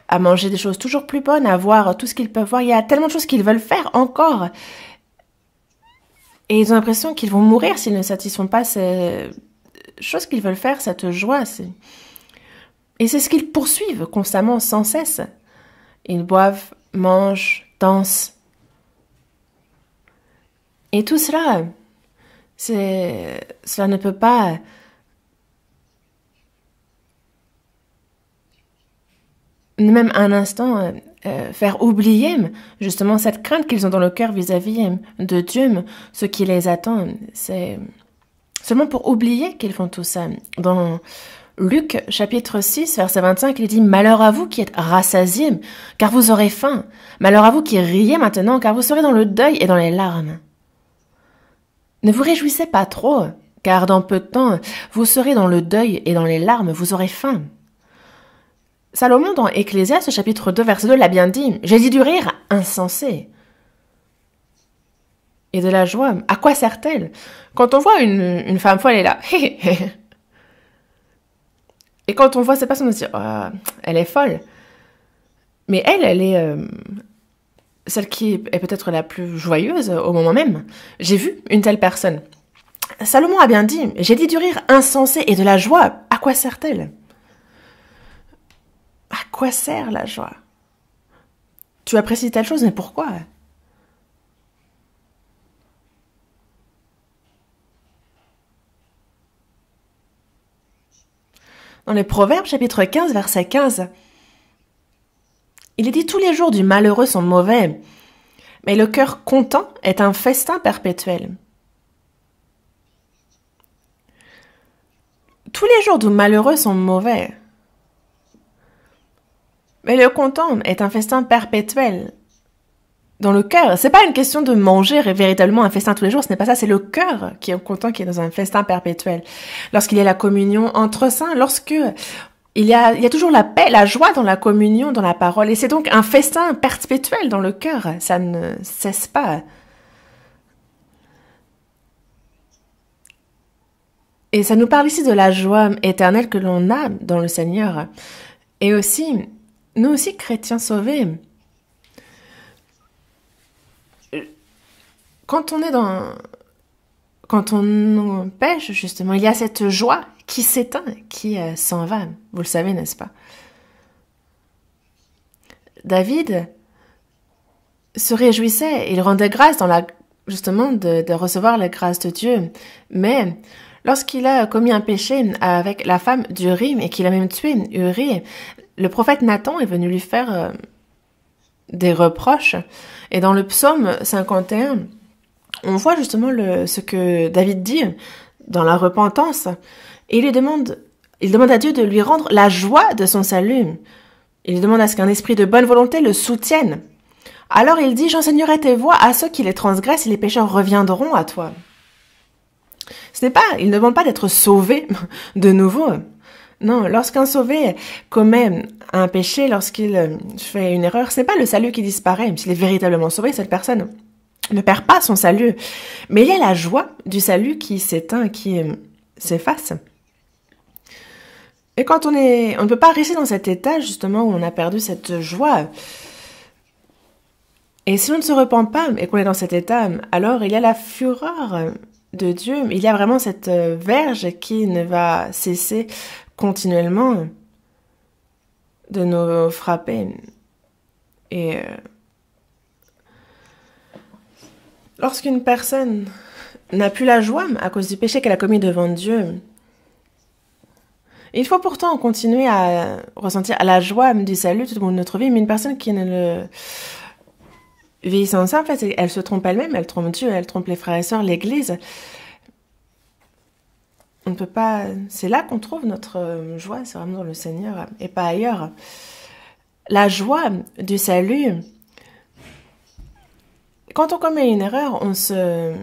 A: à manger des choses toujours plus bonnes, à voir tout ce qu'ils peuvent voir. Il y a tellement de choses qu'ils veulent faire encore. Et ils ont l'impression qu'ils vont mourir s'ils ne satisfont pas ces choses qu'ils veulent faire, cette joie. Et c'est ce qu'ils poursuivent constamment, sans cesse. Ils boivent, mangent, dansent. Et tout cela, cela ne peut pas même un instant faire oublier justement cette crainte qu'ils ont dans le cœur vis-à-vis de Dieu, ce qui les attend. C'est seulement pour oublier qu'ils font tout ça. Dans Luc, chapitre 6, verset 25, il dit « Malheur à vous qui êtes rassasiés, car vous aurez faim. Malheur à vous qui riez maintenant, car vous serez dans le deuil et dans les larmes. Ne vous réjouissez pas trop, car dans peu de temps, vous serez dans le deuil et dans les larmes, vous aurez faim. » Salomon, dans Ecclésiaste, chapitre 2, verset 2, l'a bien dit « J'ai dit du rire insensé. » Et de la joie, à quoi sert-elle? Quand on voit une femme folle, elle est là. Et quand on voit cette personne, on se dit, oh, elle est folle. Mais elle est celle qui est peut-être la plus joyeuse au moment même. J'ai vu une telle personne. Salomon a bien dit, j'ai dit du rire insensé et de la joie, à quoi sert-elle? À quoi sert la joie? Tu apprécies telle chose, mais pourquoi? Dans les Proverbes, chapitre 15, verset 15, il est dit « Tous les jours du malheureux sont mauvais, mais le cœur content est un festin perpétuel. » Tous les jours du malheureux sont mauvais, mais le content est un festin perpétuel. Dans le cœur, c'est pas une question de manger véritablement un festin tous les jours, ce n'est pas ça, c'est le cœur qui est content, qui est dans un festin perpétuel. Lorsqu'il y a la communion entre saints, lorsque il y a toujours la paix, la joie dans la communion, dans la parole, et c'est donc un festin perpétuel dans le cœur, ça ne cesse pas. Et ça nous parle ici de la joie éternelle que l'on a dans le Seigneur. Et aussi, nous aussi, chrétiens sauvés, quand on pêche, justement, il y a cette joie qui s'éteint, qui s'en va. Vous le savez, n'est-ce pas? David se réjouissait, il rendait grâce justement de recevoir la grâce de Dieu. Mais lorsqu'il a commis un péché avec la femme d'Uri et qu'il a même tué Uri, le prophète Nathan est venu lui faire des reproches. Et dans le psaume 51, on voit justement ce que David dit dans la repentance. Et il demande à Dieu de lui rendre la joie de son salut. Il demande à ce qu'un esprit de bonne volonté le soutienne. Alors il dit, j'enseignerai tes voies à ceux qui les transgressent et les pécheurs reviendront à toi. Il ne demande pas d'être sauvé de nouveau. Non, lorsqu'un sauvé commet un péché, lorsqu'il fait une erreur, ce n'est pas le salut qui disparaît. S'il est véritablement sauvé, cette personne ne perd pas son salut. Mais il y a la joie du salut qui s'éteint, qui s'efface. Et quand on ne peut pas rester dans cet état, justement, où on a perdu cette joie. Et si on ne se repent pas et qu'on est dans cet état, alors il y a la fureur de Dieu. Il y a vraiment cette verge qui ne va cesser continuellement de nous frapper. Et lorsqu'une personne n'a plus la joie à cause du péché qu'elle a commis devant Dieu, il faut pourtant continuer à ressentir la joie du salut tout au long de notre vie, mais une personne qui ne le vit sans ça, en fait, elle se trompe elle-même, elle trompe Dieu, elle trompe les frères et sœurs, l'Église. On ne peut pas... C'est là qu'on trouve notre joie, c'est vraiment dans le Seigneur et pas ailleurs. La joie du salut, quand on commet une erreur, on se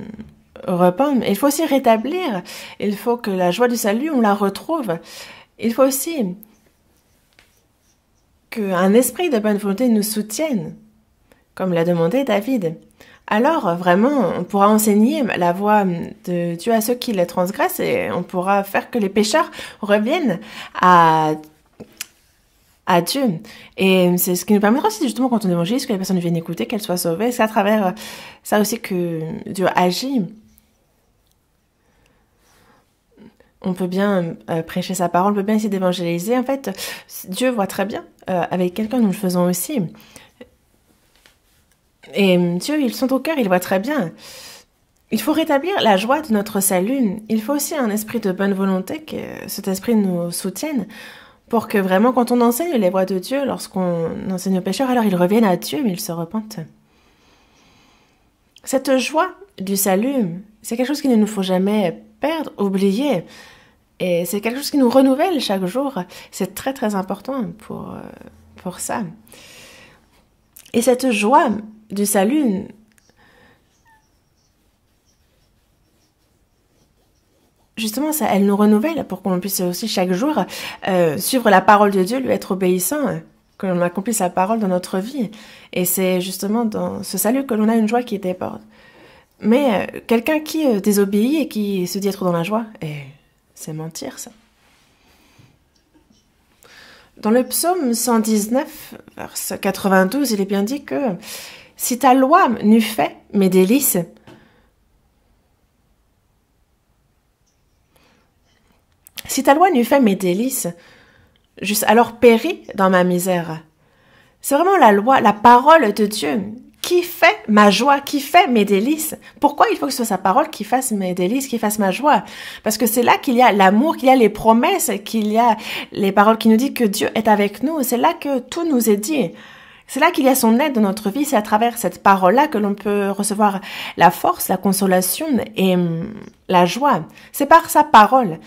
A: repent. Il faut aussi rétablir. Il faut que la joie du salut, on la retrouve. Il faut aussi qu'un esprit de bonne volonté nous soutienne, comme l'a demandé David. Alors, vraiment, on pourra enseigner la voie de Dieu à ceux qui les transgressent et on pourra faire que les pécheurs reviennent à Dieu. Et c'est ce qui nous permettra aussi, justement, quand on évangélise, que les personnes viennent écouter, qu'elles soient sauvées. C'est à travers ça aussi que Dieu agit. On peut bien prêcher sa parole, on peut bien essayer d'évangéliser. En fait, Dieu voit très bien. Avec quelqu'un, nous le faisons aussi. Et Dieu, ils sont au cœur, il voit très bien. Il faut rétablir la joie de notre salut. Il faut aussi un esprit de bonne volonté, que cet esprit nous soutienne, pour que vraiment, quand on enseigne les voies de Dieu, lorsqu'on enseigne aux pécheurs, alors ils reviennent à Dieu, mais ils se repentent. Cette joie du salut, c'est quelque chose qu'il ne nous faut jamais perdre, oublier. Et c'est quelque chose qui nous renouvelle chaque jour. C'est très, très important pour ça. Et cette joie du salut, justement, ça, elle nous renouvelle pour qu'on puisse aussi chaque jour suivre la parole de Dieu, lui être obéissant, que l'on accomplisse sa parole dans notre vie. Et c'est justement dans ce salut que l'on a une joie qui déborde. Mais quelqu'un qui désobéit et qui se dit être dans la joie, c'est mentir, ça. Dans le psaume 119, verset 92, il est bien dit que « Si ta loi n'eût fait mes délices, si ta loi n'eût fait mes délices, j'eusse alors péri dans ma misère. » C'est vraiment la loi, la parole de Dieu qui fait ma joie, qui fait mes délices. Pourquoi il faut que ce soit sa parole qui fasse mes délices, qui fasse ma joie? Parce que c'est là qu'il y a l'amour, qu'il y a les promesses, qu'il y a les paroles qui nous disent que Dieu est avec nous. C'est là que tout nous est dit. C'est là qu'il y a son aide dans notre vie. C'est à travers cette parole-là que l'on peut recevoir la force, la consolation et la joie. C'est par sa parole.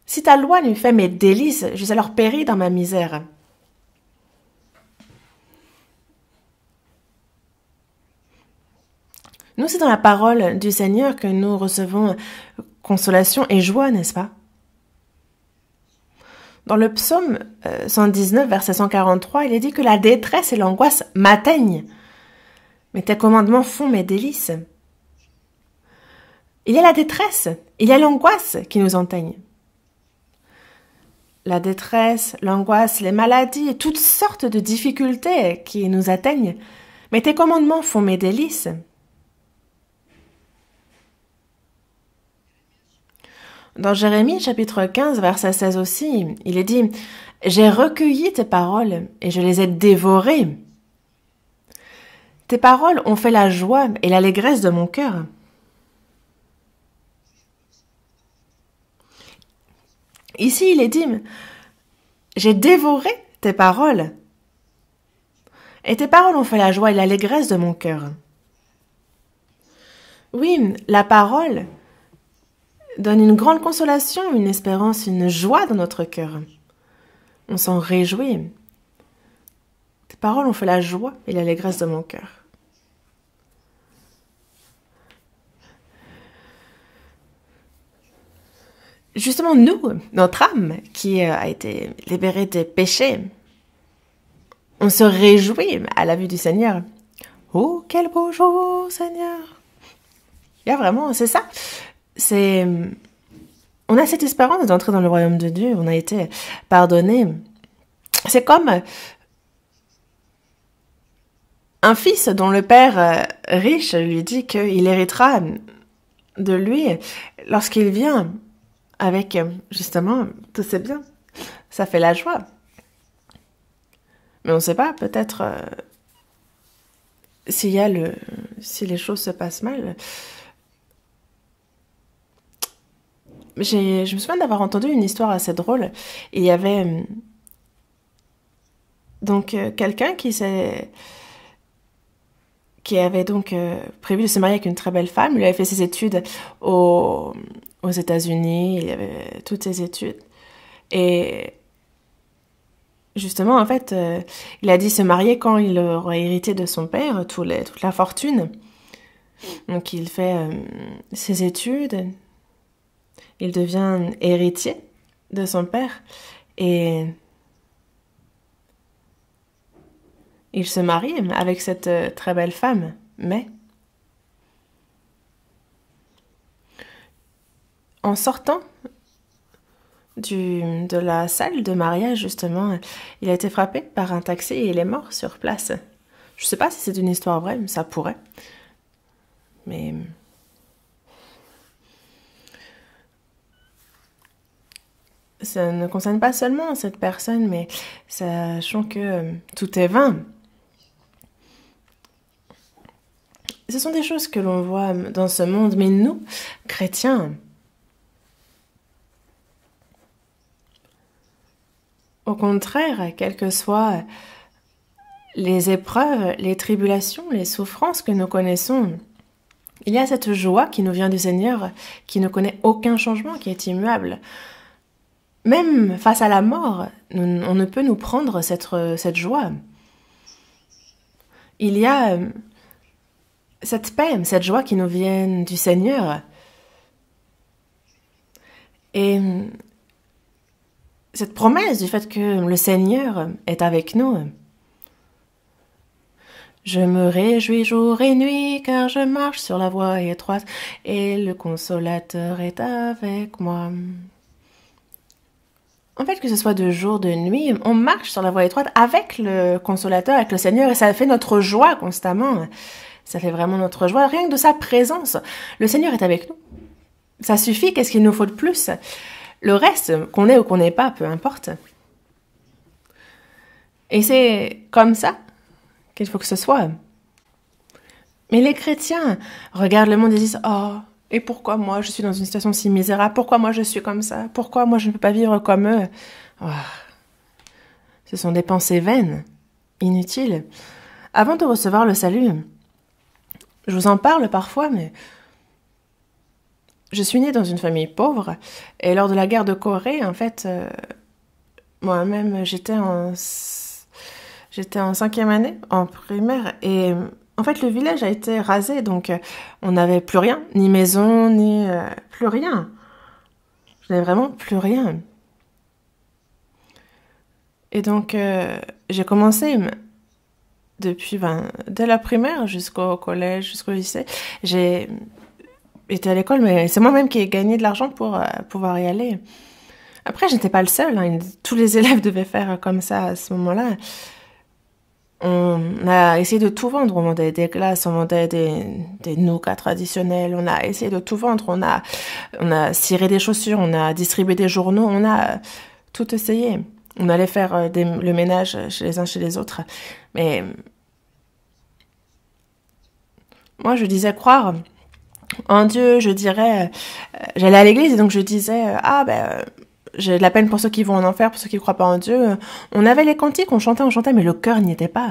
A: Si ta loi nous fait mes délices, j'eusse alors péri dans ma misère. Nous, c'est dans la parole du Seigneur que nous recevons consolation et joie, n'est-ce pas? Dans le psaume 119, verset 143, il est dit que la détresse et l'angoisse m'atteignent. Mais tes commandements font mes délices. Il y a la détresse, il y a l'angoisse qui nous atteignent. La détresse, l'angoisse, les maladies, toutes sortes de difficultés qui nous atteignent. Mais tes commandements font mes délices. Dans Jérémie, chapitre 15, verset 16 aussi, il est dit « J'ai recueilli tes paroles et je les ai dévorées. Tes paroles ont fait la joie et l'allégresse de mon cœur. Ici, il est dit, j'ai dévoré tes paroles. Et tes paroles ont fait la joie et l'allégresse de mon cœur. Oui, la parole donne une grande consolation, une espérance, une joie dans notre cœur. On s'en réjouit. Tes paroles ont fait la joie et l'allégresse de mon cœur. Justement, nous, notre âme, qui a été libérée des péchés, on se réjouit à la vue du Seigneur. Oh, quel beau jour, Seigneur! Il y a vraiment, c'est ça. On a cette espérance d'entrer dans le royaume de Dieu. On a été pardonné. C'est comme un fils dont le père riche lui dit qu'il héritera de lui lorsqu'il vient avec justement tous ses biens. Ça fait la joie. Mais on ne sait pas, peut-être si les choses se passent mal. Je me souviens d'avoir entendu une histoire assez drôle. Il y avait donc quelqu'un qui avait donc prévu de se marier avec une très belle femme. Il avait fait ses études aux États-Unis. Il avait toutes ses études. Et justement, en fait, il a dit se marier quand il aurait hérité de son père toute la fortune. Donc il fait ses études. Il devient héritier de son père et il se marie avec cette très belle femme. Mais en sortant de la salle de mariage, justement, il a été frappé par un taxi et il est mort sur place. Je ne sais pas si c'est une histoire vraie, mais ça pourrait. Mais ça ne concerne pas seulement cette personne, mais sachant que tout est vain. Ce sont des choses que l'on voit dans ce monde, mais nous, chrétiens, au contraire, quelles que soient les épreuves, les tribulations, les souffrances que nous connaissons, il y a cette joie qui nous vient du Seigneur, qui ne connaît aucun changement, qui est immuable. Même face à la mort, on ne peut nous prendre cette joie. Il y a cette paix, cette joie qui nous vient du Seigneur. Et cette promesse du fait que le Seigneur est avec nous. Je me réjouis jour et nuit car je marche sur la voie étroite et le Consolateur est avec moi. En fait, que ce soit de jour, de nuit, on marche sur la voie étroite avec le Consolateur, avec le Seigneur, et ça fait notre joie constamment. Ça fait vraiment notre joie, rien que de sa présence. Le Seigneur est avec nous. Ça suffit, qu'est-ce qu'il nous faut de plus? Le reste, qu'on ait ou qu'on n'ait pas, peu importe. Et c'est comme ça qu'il faut que ce soit. Mais les chrétiens regardent le monde et disent « Oh, et pourquoi moi je suis dans une situation si misérable? Pourquoi moi je suis comme ça? Pourquoi moi je ne peux pas vivre comme eux ?» Oh, ce sont des pensées vaines, inutiles. Avant de recevoir le salut, je vous en parle parfois, mais je suis née dans une famille pauvre. Et lors de la guerre de Corée, en fait, moi-même, j'étais en 5e année, en primaire. Et en fait, le village a été rasé, donc on n'avait plus rien, ni maison, ni plus rien. Je n'avais vraiment plus rien. Et donc, j'ai commencé depuis, dès la primaire jusqu'au collège, jusqu'au lycée. J'ai été à l'école, mais c'est moi-même qui ai gagné de l'argent pour pouvoir y aller. Après, j'étais pas le seul, hein. Tous les élèves devaient faire comme ça à ce moment-là. On a essayé de tout vendre. On vendait des glaces, on vendait des nougat traditionnels. On a essayé de tout vendre. On a ciré des chaussures, on a distribué des journaux, on a tout essayé. On allait faire le ménage chez les uns chez les autres. Mais moi, je disais croire en Dieu, je dirais, j'allais à l'église et donc je disais, j'ai de la peine pour ceux qui vont en enfer, pour ceux qui ne croient pas en Dieu. On avait les cantiques, on chantait, mais le cœur n'y était pas.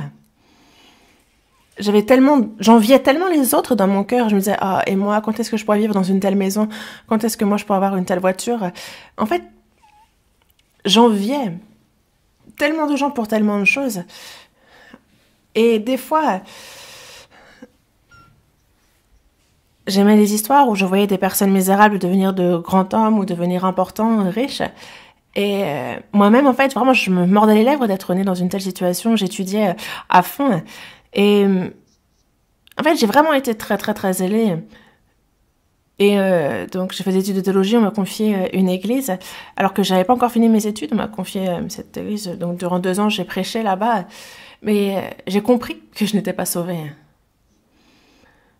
A: J'enviais tellement les autres dans mon cœur. Je me disais, ah, et moi, quand est-ce que je pourrais vivre dans une telle maison? Quand est-ce que moi je pourrais avoir une telle voiture? En fait, j'enviais tellement de gens pour tellement de choses. Et des fois, j'aimais les histoires où je voyais des personnes misérables devenir de grands hommes ou devenir importants, riches. Et moi-même, en fait, vraiment, je me mordais les lèvres d'être née dans une telle situation. J'étudiais à fond. Et en fait, j'ai vraiment été très, très, très zélée. Et donc, j'ai fait des études de théologie, on m'a confié une église, alors que j'avais pas encore fini mes études, on m'a confié cette église. Donc, durant 2 ans, j'ai prêché là-bas. Mais j'ai compris que je n'étais pas sauvée.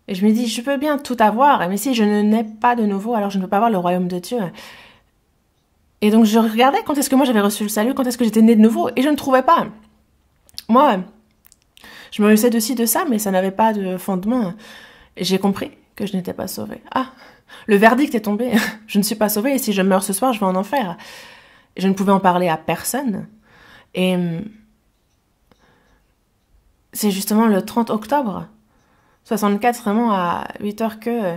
A: Et je me dis, je peux bien tout avoir, mais si je ne nais pas de nouveau, alors je ne peux pas avoir le royaume de Dieu. Et donc, je regardais quand est-ce que moi j'avais reçu le salut, quand est-ce que j'étais née de nouveau, et je ne trouvais pas. Moi, je me réjouissais de ci, de ça, mais ça n'avait pas de fondement. Et j'ai compris que je n'étais pas sauvée. Ah, le verdict est tombé. Je ne suis pas sauvée, et si je meurs ce soir, je vais en enfer. Et je ne pouvais en parler à personne. Et c'est justement le 30 octobre 64, vraiment à 8 heures que...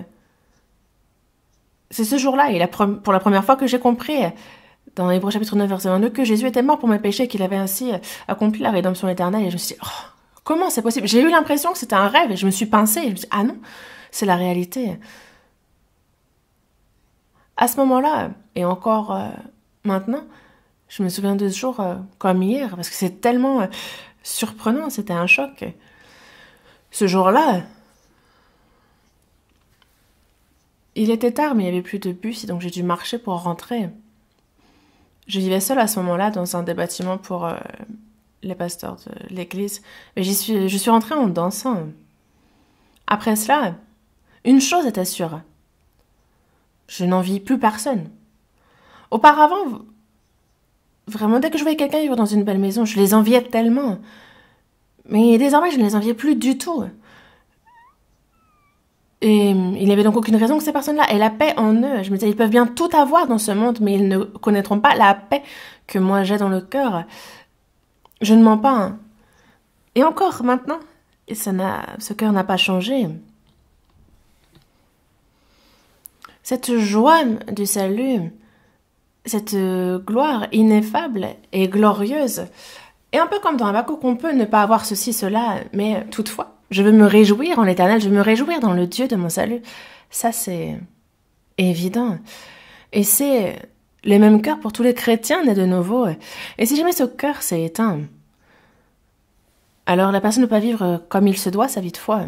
A: C'est ce jour-là, et pour la première fois que j'ai compris, dans Hébreux chapitre 9, verset 22, que Jésus était mort pour mes péchés, qu'il avait ainsi accompli la rédemption éternelle. Et je me suis dit, oh, comment c'est possible? J'ai eu l'impression que c'était un rêve, et je me suis pincée, et je me suis dit, ah non, c'est la réalité. À ce moment-là, et encore maintenant, je me souviens de ce jour comme hier, parce que c'est tellement surprenant, c'était un choc. Ce jour-là, il était tard, mais il n'y avait plus de bus, et donc j'ai dû marcher pour rentrer. Je vivais seule à ce moment-là dans un des bâtiments pour les pasteurs de l'église. Mais je suis rentrée en dansant. Après cela, une chose était sûre. Je n'envie plus personne. Auparavant, vraiment, dès que je voyais quelqu'un vivre dans une belle maison, je les enviais tellement. Mais désormais, je ne les enviais plus du tout. Et il n'y avait donc aucune raison que ces personnes-là aient la paix en eux. Je me disais, ils peuvent bien tout avoir dans ce monde, mais ils ne connaîtront pas la paix que moi j'ai dans le cœur. Je ne mens pas. Hein. Et encore maintenant, ce cœur n'a pas changé. Cette joie du salut, cette gloire ineffable et glorieuse, et un peu comme dans Habakkuk, on peut ne pas avoir ceci, cela, mais toutefois, je veux me réjouir en l'Éternel, je veux me réjouir dans le Dieu de mon salut. Ça, c'est évident. Et c'est le même cœur pour tous les chrétiens nés de nouveau. Et si jamais ce cœur s'est éteint, alors la personne ne peut pas vivre comme il se doit sa vie de foi.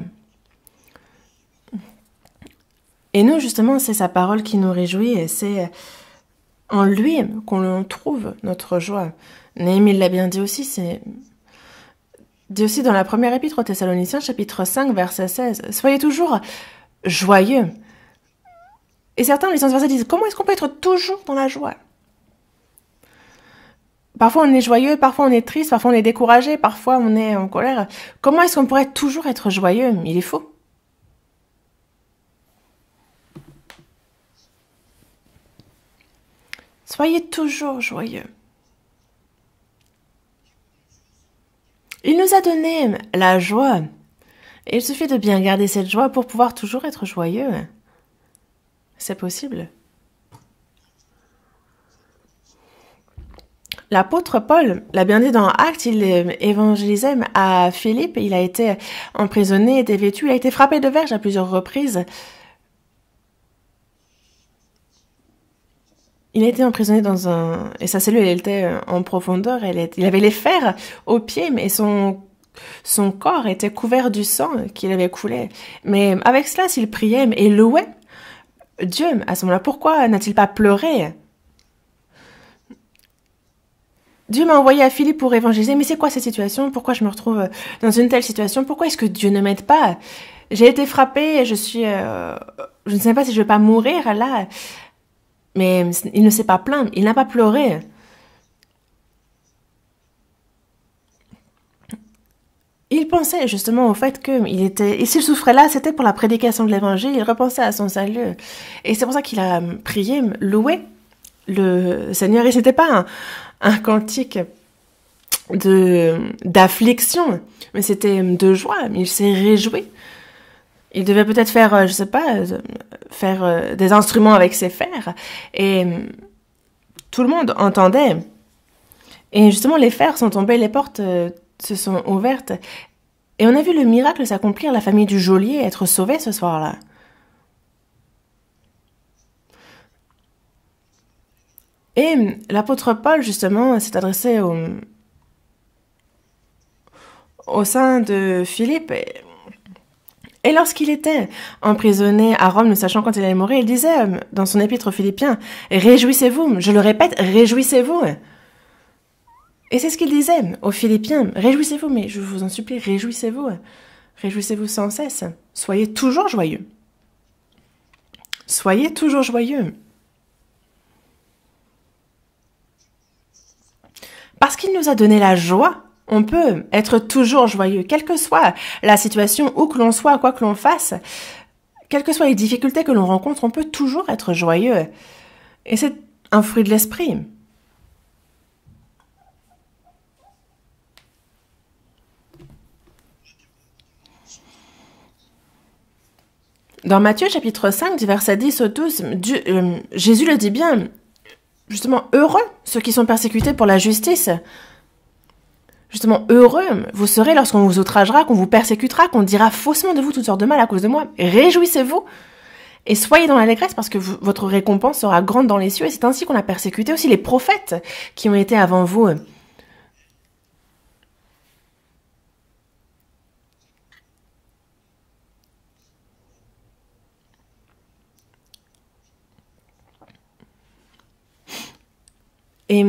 A: Et nous, justement, c'est sa parole qui nous réjouit, et c'est en lui qu'on trouve notre joie. Néhémie l'a bien dit aussi, c'est dit aussi dans la première épître aux Thessaloniciens, chapitre 5, verset 16. Soyez toujours joyeux. Et certains, les verset disent, comment est-ce qu'on peut être toujours dans la joie? Parfois on est joyeux, parfois on est triste, parfois on est découragé, parfois on est en colère. Comment est-ce qu'on pourrait toujours être joyeux? Il est faux. Soyez toujours joyeux. Il nous a donné la joie. Et il suffit de bien garder cette joie pour pouvoir toujours être joyeux. C'est possible. L'apôtre Paul l'a bien dit dans Actes, il évangélisait à Philippe, il a été emprisonné, dévêtu, il a été frappé de verge à plusieurs reprises. Il a été emprisonné et sa cellule, elle était en profondeur, il avait les fers aux pieds, mais son corps était couvert du sang qu'il avait coulé. Mais avec cela, s'il priait et louait Dieu, à ce moment-là, pourquoi n'a-t-il pas pleuré? Dieu m'a envoyé à Philippe pour évangéliser, mais c'est quoi cette situation? Pourquoi je me retrouve dans une telle situation? Pourquoi est-ce que Dieu ne m'aide pas? J'ai été frappée, je ne sais pas si je vais pas mourir là. Mais il ne s'est pas plaint, il n'a pas pleuré. il pensait justement au fait et s'il souffrait là, c'était pour la prédication de l'évangile, il repensait à son salut. Et c'est pour ça qu'il a prié, loué le Seigneur. Et c'était pas un cantique d'affliction, mais c'était de joie. Il s'est réjoui. Il devait peut-être faire, je sais pas, faire des instruments avec ses fers. Et tout le monde entendait. Et justement, les fers sont tombés, les portes se sont ouvertes. Et on a vu le miracle s'accomplir, la famille du geôlier être sauvée ce soir-là. Et l'apôtre Paul, justement, s'est adressé au sein de Philippe. Et lorsqu'il était emprisonné à Rome, ne sachant quand il allait mourir, il disait dans son épître aux Philippiens, « Réjouissez-vous », je le répète, « Réjouissez-vous ». Et c'est ce qu'il disait aux Philippiens, « Réjouissez-vous », mais je vous en supplie, réjouissez-vous. Réjouissez-vous sans cesse. Soyez toujours joyeux. Soyez toujours joyeux. Parce qu'il nous a donné la joie, on peut être toujours joyeux, quelle que soit la situation, où que l'on soit, quoi que l'on fasse, quelles que soient les difficultés que l'on rencontre, on peut toujours être joyeux. Et c'est un fruit de l'esprit. Dans Matthieu chapitre 5, du verset 10 au 12, Jésus le dit bien, justement, heureux ceux qui sont persécutés pour la justice. Justement, heureux vous serez lorsqu'on vous outragera, qu'on vous persécutera, qu'on dira faussement de vous toutes sortes de mal à cause de moi. Réjouissez-vous et soyez dans l'allégresse parce que votre récompense sera grande dans les cieux. Et c'est ainsi qu'on a persécuté aussi les prophètes qui ont été avant vous. Et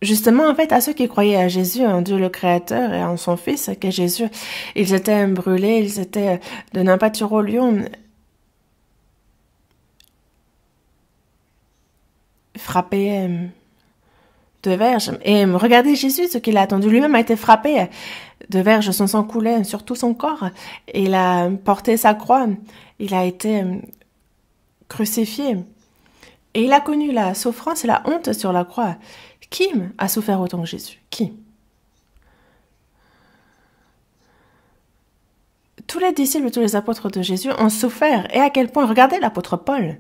A: justement, en fait, à ceux qui croyaient à Jésus, en Dieu le Créateur et en son Fils, qu'est Jésus, ils étaient brûlés, ils étaient de n'importe au lion, frappés de verges. Et regardez Jésus, ce qu'il a attendu. Lui-même a été frappé de verges, son sang coulait sur tout son corps. Il a porté sa croix, il a été crucifié. Et il a connu la souffrance et la honte sur la croix. Qui a souffert autant que Jésus? Qui? Tous les disciples, tous les apôtres de Jésus ont souffert. Et à quel point? Regardez l'apôtre Paul.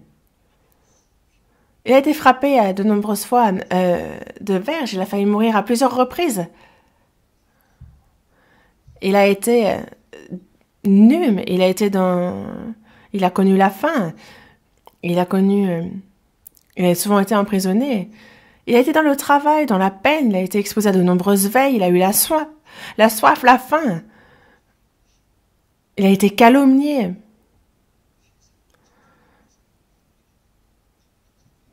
A: Il a été frappé de nombreuses fois de verges. Il a failli mourir à plusieurs reprises. Il a été nu, mais il a connu la faim. Il a souvent été emprisonné. Il a été dans le travail, dans la peine. Il a été exposé à de nombreuses veilles. Il a eu la soif, la faim. Il a été calomnié.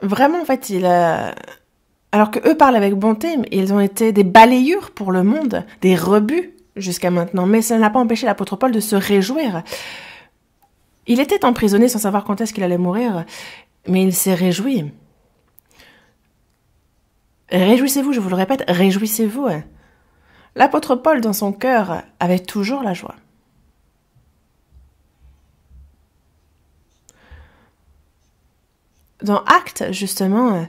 A: Vraiment, en fait, alors que eux parlent avec bonté, ils ont été des balayures pour le monde, des rebuts jusqu'à maintenant. Mais ça n'a pas empêché l'apôtre Paul de se réjouir. Il était emprisonné sans savoir quand est-ce qu'il allait mourir, mais il s'est réjoui. Réjouissez-vous, je vous le répète, réjouissez-vous. L'apôtre Paul, dans son cœur, avait toujours la joie. Dans Actes, justement,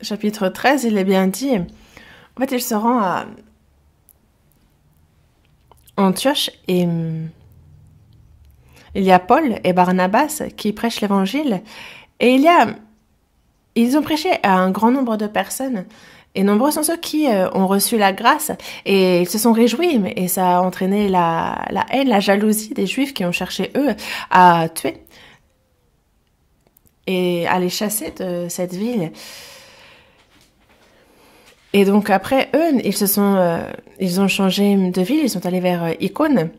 A: chapitre 13, il est bien dit, en fait, il se rend à Antioche et il y a Paul et Barnabas qui prêchent l'évangile et ils ont prêché à un grand nombre de personnes et nombreux sont ceux qui ont reçu la grâce et ils se sont réjouis et ça a entraîné la haine, la jalousie des Juifs qui ont cherché, eux, à tuer et à les chasser de cette ville. Et donc après, eux, ils ont changé de ville, ils sont allés vers Icône.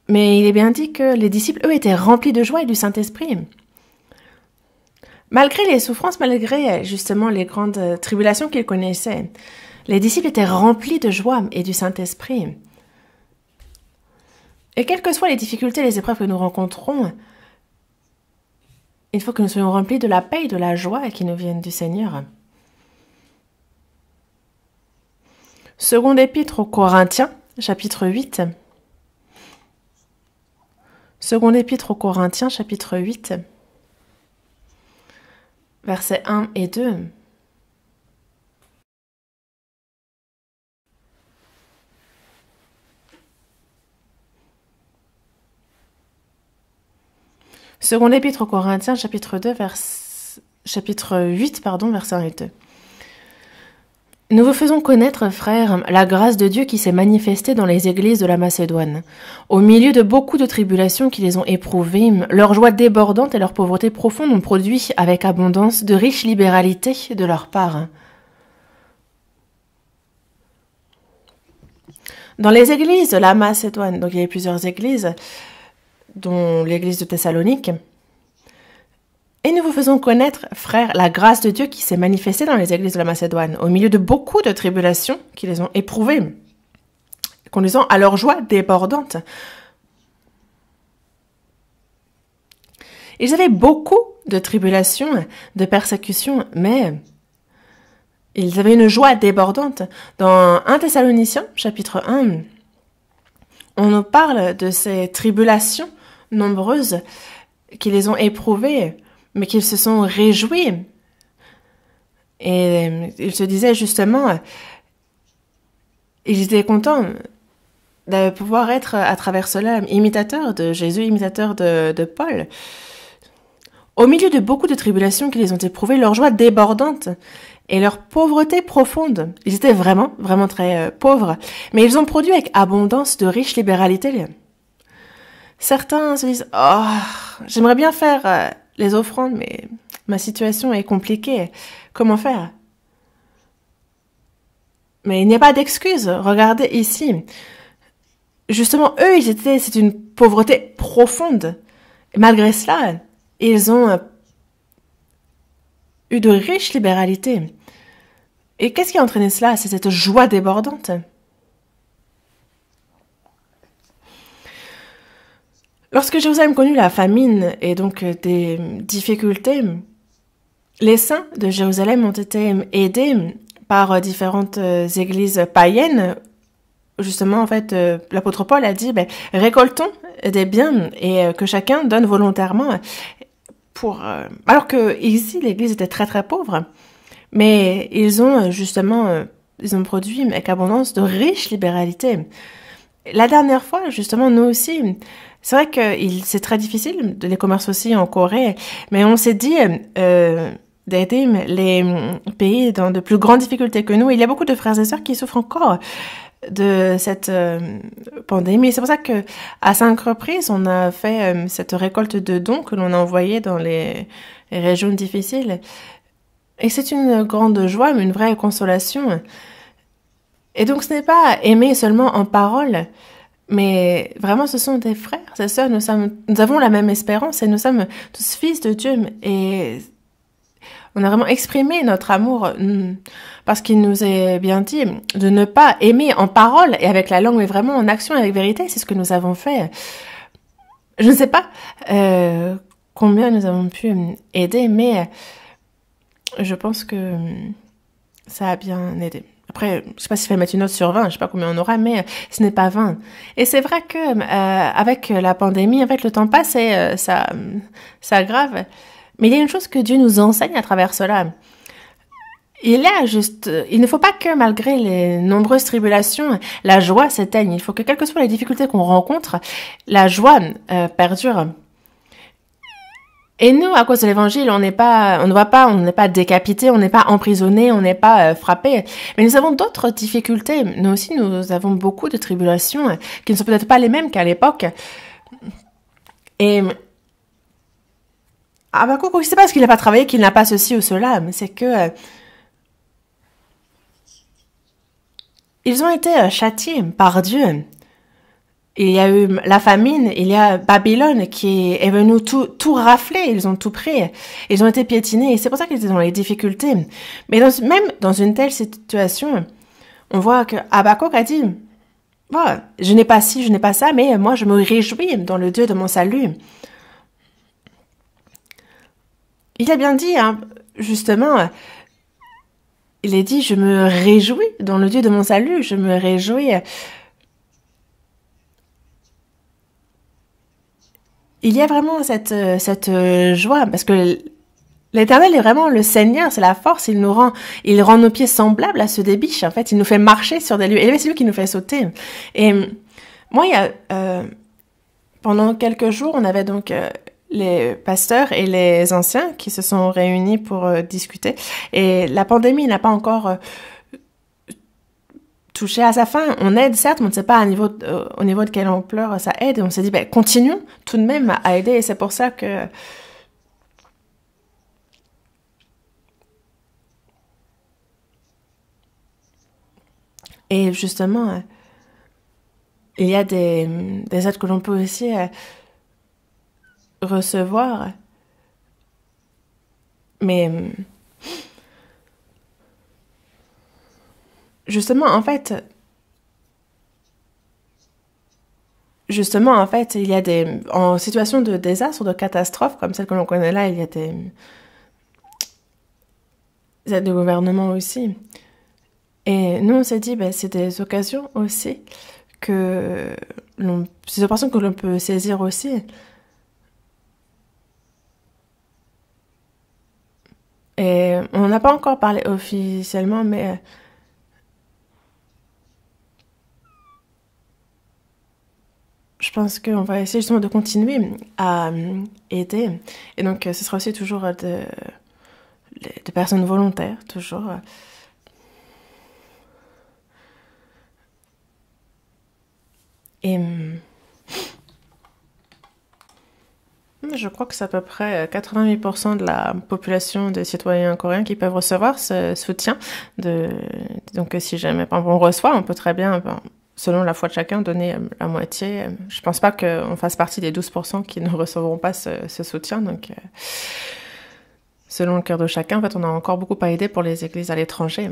A: Mais il est bien dit que les disciples, eux, étaient remplis de joie et du Saint-Esprit. Malgré les souffrances, malgré justement les grandes tribulations qu'ils connaissaient, les disciples étaient remplis de joie et du Saint-Esprit. Et quelles que soient les difficultés, les épreuves que nous rencontrons, il faut que nous soyons remplis de la paix et de la joie qui nous viennent du Seigneur. Seconde épître aux Corinthiens, chapitre 8. Seconde épître aux Corinthiens, chapitre 8, versets 1 et 2. Seconde épître aux Corinthiens, chapitre 8, versets 1 et 2. Nous vous faisons connaître, frères, la grâce de Dieu qui s'est manifestée dans les églises de la Macédoine. Au milieu de beaucoup de tribulations qui les ont éprouvées, leur joie débordante et leur pauvreté profonde ont produit avec abondance de riches libéralités de leur part. Dans les églises de la Macédoine, donc il y avait plusieurs églises, dont l'église de Thessalonique, et nous vous faisons connaître, frères, la grâce de Dieu qui s'est manifestée dans les églises de la Macédoine, au milieu de beaucoup de tribulations qui les ont éprouvées, conduisant à leur joie débordante. Ils avaient beaucoup de tribulations, de persécutions, mais ils avaient une joie débordante. Dans 1 Thessaloniciens, chapitre 1, on nous parle de ces tribulations nombreuses qui les ont éprouvées, mais qu'ils se sont réjouis. Et ils se disaient justement, ils étaient contents de pouvoir être à travers cela imitateurs de Jésus, imitateurs de Paul. Au milieu de beaucoup de tribulations qui les ont éprouvées, leur joie débordante et leur pauvreté profonde. Ils étaient vraiment, vraiment très pauvres, mais ils ont produit avec abondance de riches libéralités. Certains se disent « Oh, j'aimerais bien faire les offrandes, mais ma situation est compliquée. Comment faire ?» Mais il n'y a pas d'excuse. Regardez ici. Justement, eux, c'est une pauvreté profonde. Et malgré cela, ils ont eu de riches libéralités. Et qu'est-ce qui a entraîné cela? C'est cette joie débordante. Lorsque Jérusalem connut la famine et donc des difficultés, les saints de Jérusalem ont été aidés par différentes églises païennes. Justement, en fait, l'apôtre Paul a dit, récoltons des biens et que chacun donne volontairement alors que ici, l'église était très très pauvre, mais ils ont justement, ils ont produit avec abondance de riches libéralités. La dernière fois, justement, nous aussi, c'est vrai que c'est très difficile de les commerces aussi en Corée, mais on s'est dit d'aider les pays dans de plus grandes difficultés que nous. Il y a beaucoup de frères et sœurs qui souffrent encore de cette pandémie. C'est pour ça que à 5 reprises, on a fait cette récolte de dons que l'on a envoyé dans les régions difficiles. Et c'est une grande joie, une vraie consolation. Et donc, ce n'est pas aimer seulement en parole, mais vraiment, ce sont des frères et sœurs. Nous avons la même espérance et nous sommes tous fils de Dieu. Et on a vraiment exprimé notre amour parce qu'il nous est bien dit de ne pas aimer en parole et avec la langue, mais vraiment en action et avec vérité. C'est ce que nous avons fait. Je ne sais pas combien nous avons pu aider, mais je pense que ça a bien aidé. Après, je sais pas si je vais mettre une note sur 20, je sais pas combien on aura, mais ce n'est pas 20. Et c'est vrai que avec la pandémie, en fait, le temps passe et ça aggrave. Mais il y a une chose que Dieu nous enseigne à travers cela. Il ne faut pas que malgré les nombreuses tribulations, la joie s'éteigne. Il faut que quelles que soient les difficultés qu'on rencontre, la joie perdure. Et nous, à cause de l'évangile, on n'est pas décapité, on n'est pas emprisonné, on n'est pas frappé. Mais nous avons d'autres difficultés. Nous aussi, nous avons beaucoup de tribulations qui ne sont peut-être pas les mêmes qu'à l'époque. Et Habakkuk, c'est pas parce qu'il n'a pas travaillé qu'il n'a pas ceci ou cela, mais c'est que ils ont été châtiés par Dieu. Il y a eu la famine, il y a Babylone qui est venue tout rafler, ils ont tout pris, ils ont été piétinés, et c'est pour ça qu'ils étaient dans les difficultés. Mais même dans une telle situation, on voit que Habakkuk a dit, je n'ai pas ci, je n'ai pas ça, mais moi je me réjouis dans le Dieu de mon salut. Il a bien dit, justement, il est dit, je me réjouis dans le Dieu de mon salut, je me réjouis. Il y a vraiment cette joie, parce que l'Éternel est vraiment le Seigneur, c'est la force, il rend nos pieds semblables à ceux des biches, en fait, il nous fait marcher sur des lieux élevés, c'est lui qui nous fait sauter. Et moi, pendant quelques jours, on avait donc les pasteurs et les anciens qui se sont réunis pour discuter. Et la pandémie n'a pas encore touché à sa fin. On aide, certes, mais on ne sait pas au niveau de quelle ampleur ça aide. Et on s'est dit, ben, continuons tout de même à aider. Et c'est pour ça que... Et justement, il y a des aides que l'on peut aussi recevoir. Mais justement, en fait, il y a en situation de désastre, de catastrophe, comme celle que l'on connaît là, il y a des aides de gouvernement aussi. Et nous, on s'est dit, ben, c'est des occasions aussi c'est des occasions que l'on peut saisir aussi. Et on n'a pas encore parlé officiellement, mais je pense qu'on va essayer justement de continuer à aider. Et donc, ce sera aussi toujours de personnes volontaires, toujours. Et je crois que c'est à peu près 88% de la population des citoyens coréens qui peuvent recevoir ce soutien. Donc, si jamais on reçoit, on peut très bien, selon la foi de chacun, donner la moitié. Je pense pas qu'on fasse partie des 12% qui ne recevront pas ce soutien. Donc, selon le cœur de chacun, en fait, on a encore beaucoup à aider pour les églises à l'étranger.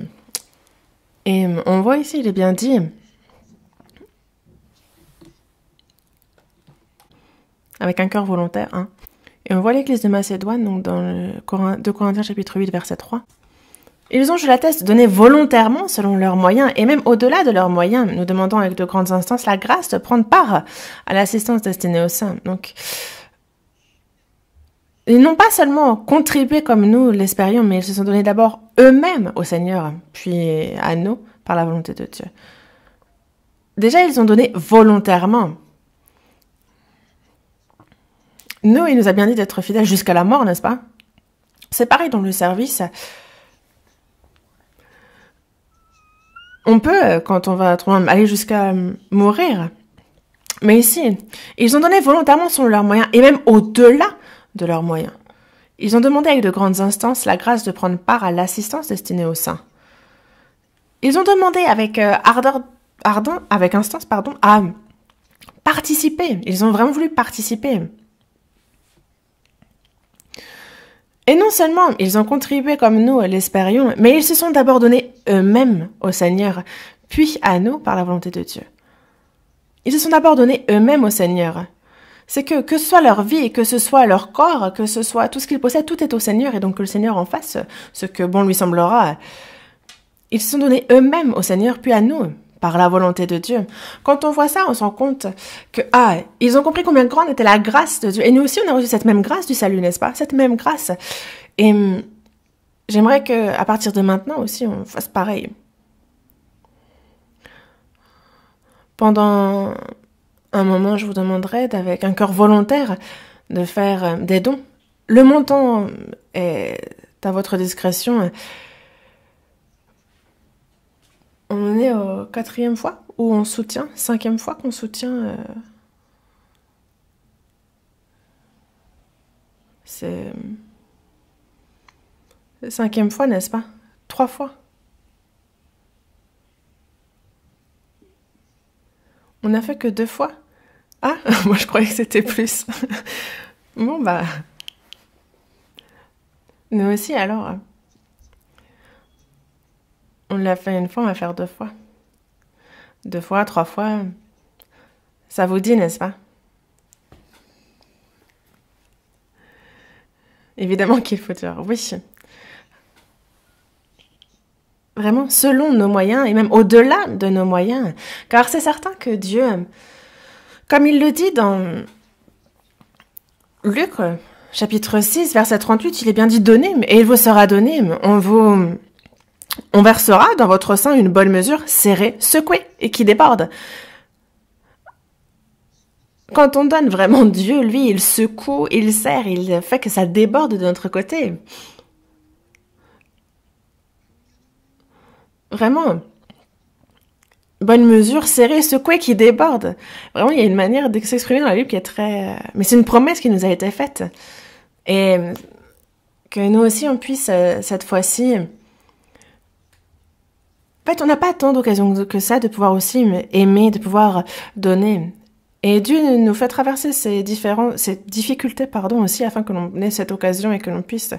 A: Et on voit ici, il est bien dit, avec un cœur volontaire, hein. Et on voit l'église de Macédoine, donc dans le 2 Corinthiens chapitre 8, verset 3. Ils ont, je l'atteste, donné volontairement selon leurs moyens, et même au-delà de leurs moyens, nous demandons avec de grandes instances la grâce de prendre part à l'assistance destinée aux saints. Donc, ils n'ont pas seulement contribué comme nous l'espérions, mais ils se sont donnés d'abord eux-mêmes au Seigneur, puis à nous, par la volonté de Dieu. Déjà, ils ont donné volontairement. Nous, il nous a bien dit d'être fidèles jusqu'à la mort, n'est-ce pas? C'est pareil dans le service. On peut, quand on va aller jusqu'à mourir. Mais ici, ils ont donné volontairement selon leurs moyens, et même au-delà de leurs moyens. Ils ont demandé avec de grandes instances la grâce de prendre part à l'assistance destinée aux saints. Ils ont demandé avec instance, à participer. Ils ont vraiment voulu participer. Et non seulement ils ont contribué comme nous l'espérions, mais ils se sont d'abord donnés eux-mêmes au Seigneur, puis à nous par la volonté de Dieu. Ils se sont d'abord donnés eux-mêmes au Seigneur. C'est que ce soit leur vie, que ce soit leur corps, que ce soit tout ce qu'ils possèdent, tout est au Seigneur, et donc que le Seigneur en fasse ce que bon lui semblera. Ils se sont donnés eux-mêmes au Seigneur, puis à nous, par la volonté de Dieu. Quand on voit ça, on se rend compte que, ils ont compris combien grande était la grâce de Dieu. Et nous aussi, on a reçu cette même grâce du salut, n'est-ce pas? Cette même grâce. Et j'aimerais que, à partir de maintenant aussi, on fasse pareil. Pendant un moment, je vous demanderai, avec un cœur volontaire, de faire des dons. Le montant est à votre discrétion. On est au 4e fois où on soutient, 5e fois qu'on soutient. C'est 5e fois, n'est-ce pas? 3 fois. On n'a fait que 2 fois. Ah, moi je croyais que c'était plus. Bon, bah. Nous aussi, alors. On l'a fait une fois, on va faire 2 fois. 2 fois, 3 fois. Ça vous dit, n'est-ce pas? Évidemment qu'il faut dire oui. vraiment selon nos moyens et même au-delà de nos moyens. Car c'est certain que Dieu, comme il le dit dans Luc, chapitre 6, verset 38, il est bien dit « Donnez, et il vous sera donné. On versera dans votre sein une bonne mesure, serrée, secouée et qui déborde. » Quand on donne vraiment Dieu, lui, il secoue, il serre, il fait que ça déborde de notre côté. Vraiment. Bonne mesure, serrée, secouée, qui déborde. Vraiment, il y a une manière de s'exprimer dans la Bible qui est très... Mais c'est une promesse qui nous a été faite. Et que nous aussi, on puisse, cette fois-ci... En fait, on n'a pas tant d'occasions que ça de pouvoir aussi aimer, de pouvoir donner. Et Dieu nous fait traverser ces difficultés, aussi, afin que l'on ait cette occasion et que l'on puisse,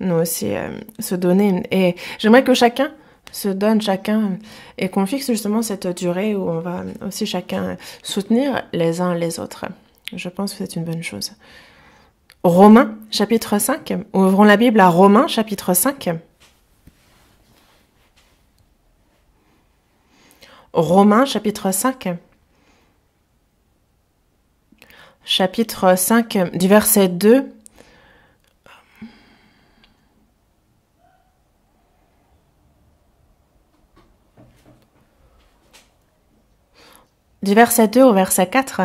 A: nous aussi, se donner. Et j'aimerais que chacun se donne, chacun, et qu'on fixe justement cette durée où on va aussi chacun soutenir les uns les autres. Je pense que c'est une bonne chose. Romains, chapitre 5. Ouvrons la Bible à Romains, chapitre 5. Romains, chapitre 5. Chapitre 5, du verset 2. Du verset 2 au verset 4.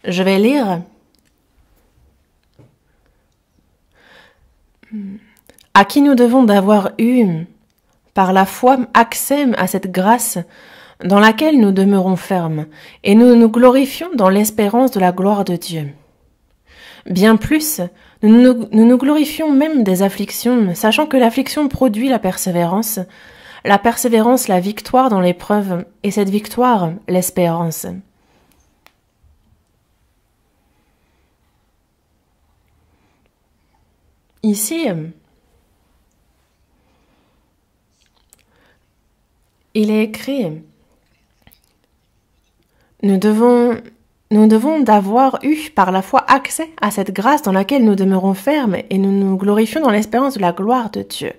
A: Je vais lire. À qui nous devons d'avoir eu, par la foi, accès à cette grâce dans laquelle nous demeurons fermes, et nous nous glorifions dans l'espérance de la gloire de Dieu. Bien plus, nous nous glorifions même des afflictions, sachant que l'affliction produit la persévérance la victoire dans l'épreuve, et cette victoire, l'espérance. Ici, il est écrit, nous devons d'avoir eu par la foi accès à cette grâce dans laquelle nous demeurons fermes et nous nous glorifions dans l'espérance de la gloire de Dieu.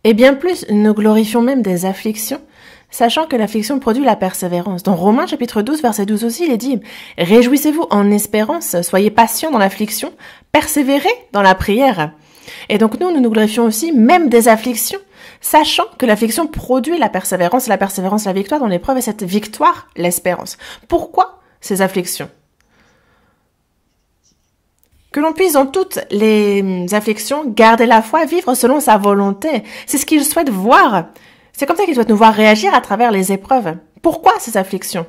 A: Et bien plus, nous glorifions même des afflictions, sachant que l'affliction produit la persévérance. Dans Romains chapitre 12, verset 12 aussi, il est dit « Réjouissez-vous en espérance, soyez patients dans l'affliction, persévérez dans la prière. » Et donc nous nous glorifions aussi même des afflictions, sachant que l'affliction produit la persévérance la victoire dans l'épreuve, et cette victoire, l'espérance. Pourquoi ces afflictions ? Que l'on puisse dans toutes les afflictions garder la foi, vivre selon sa volonté. C'est ce qu'il souhaite voir. C'est comme ça qu'il souhaite nous voir réagir à travers les épreuves. Pourquoi ces afflictions ?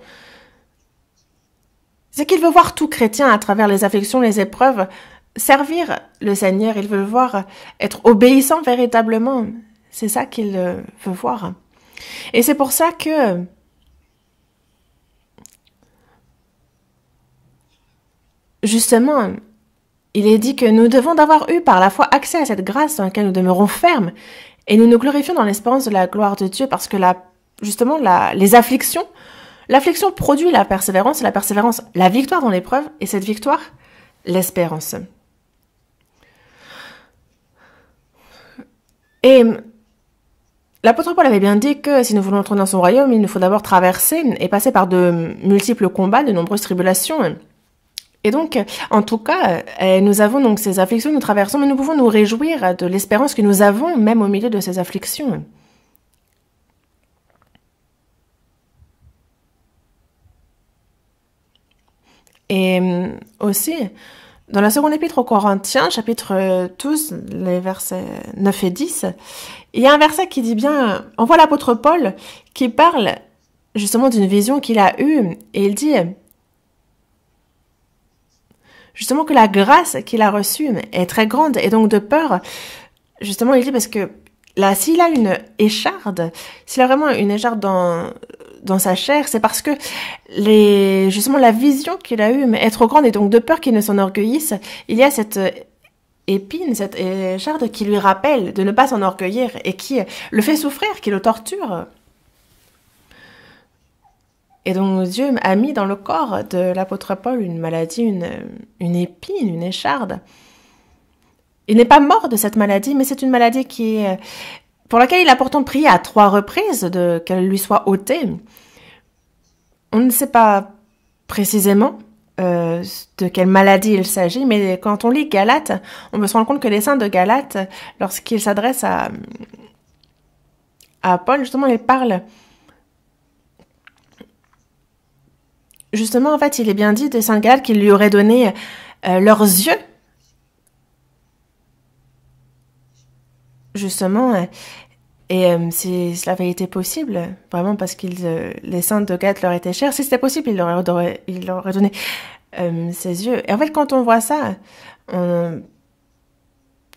A: C'est qu'il veut voir tout chrétien à travers les afflictions, les épreuves, servir le Seigneur. Il veut le voir être obéissant véritablement. C'est ça qu'il veut voir. Et c'est pour ça que justement, il est dit que nous devons d'avoir eu par la foi accès à cette grâce dans laquelle nous demeurons fermes et nous nous glorifions dans l'espérance de la gloire de Dieu parce que les afflictions, l'affliction produit la persévérance la victoire dans l'épreuve et cette victoire, l'espérance. Et l'apôtre Paul avait bien dit que si nous voulons entrer dans son royaume, il nous faut d'abord traverser et passer par de multiples combats, de nombreuses tribulations. Et donc, en tout cas, nous avons donc ces afflictions, nous traversons, mais nous pouvons nous réjouir de l'espérance que nous avons, même au milieu de ces afflictions. Et aussi, dans la seconde épître aux Corinthiens, chapitre 12, les versets 9 et 10, il y a un verset qui dit bien, on voit l'apôtre Paul qui parle justement d'une vision qu'il a eue, et il dit justement que la grâce qu'il a reçue est très grande, et donc de peur, justement il dit parce que là, s'il a une écharde, s'il a vraiment une écharde dans sa chair, c'est parce que justement la vision qu'il a eue est trop grande, et donc de peur qu'il ne s'enorgueillisse, il y a cette épine, cette écharde qui lui rappelle de ne pas s'enorgueillir et qui le fait souffrir, qui le torture. Et donc Dieu a mis dans le corps de l'apôtre Paul une maladie, une épine, une écharde. Il n'est pas mort de cette maladie, mais c'est une maladie pour laquelle il a pourtant prié à 3 reprises qu'elle lui soit ôtée. On ne sait pas précisément de quelle maladie il s'agit, mais quand on lit Galates, on peut se rendre compte que les saints de Galates, lorsqu'ils s'adressent à Paul, justement, ils parlent. Justement, en fait, il est bien dit de saint Galates qu'il lui aurait donné leurs yeux. Justement, et si cela avait été possible, vraiment parce que les saints de Galates leur étaient chers, si c'était possible, il leur aurait donné ses yeux. Et en fait, quand on voit ça, on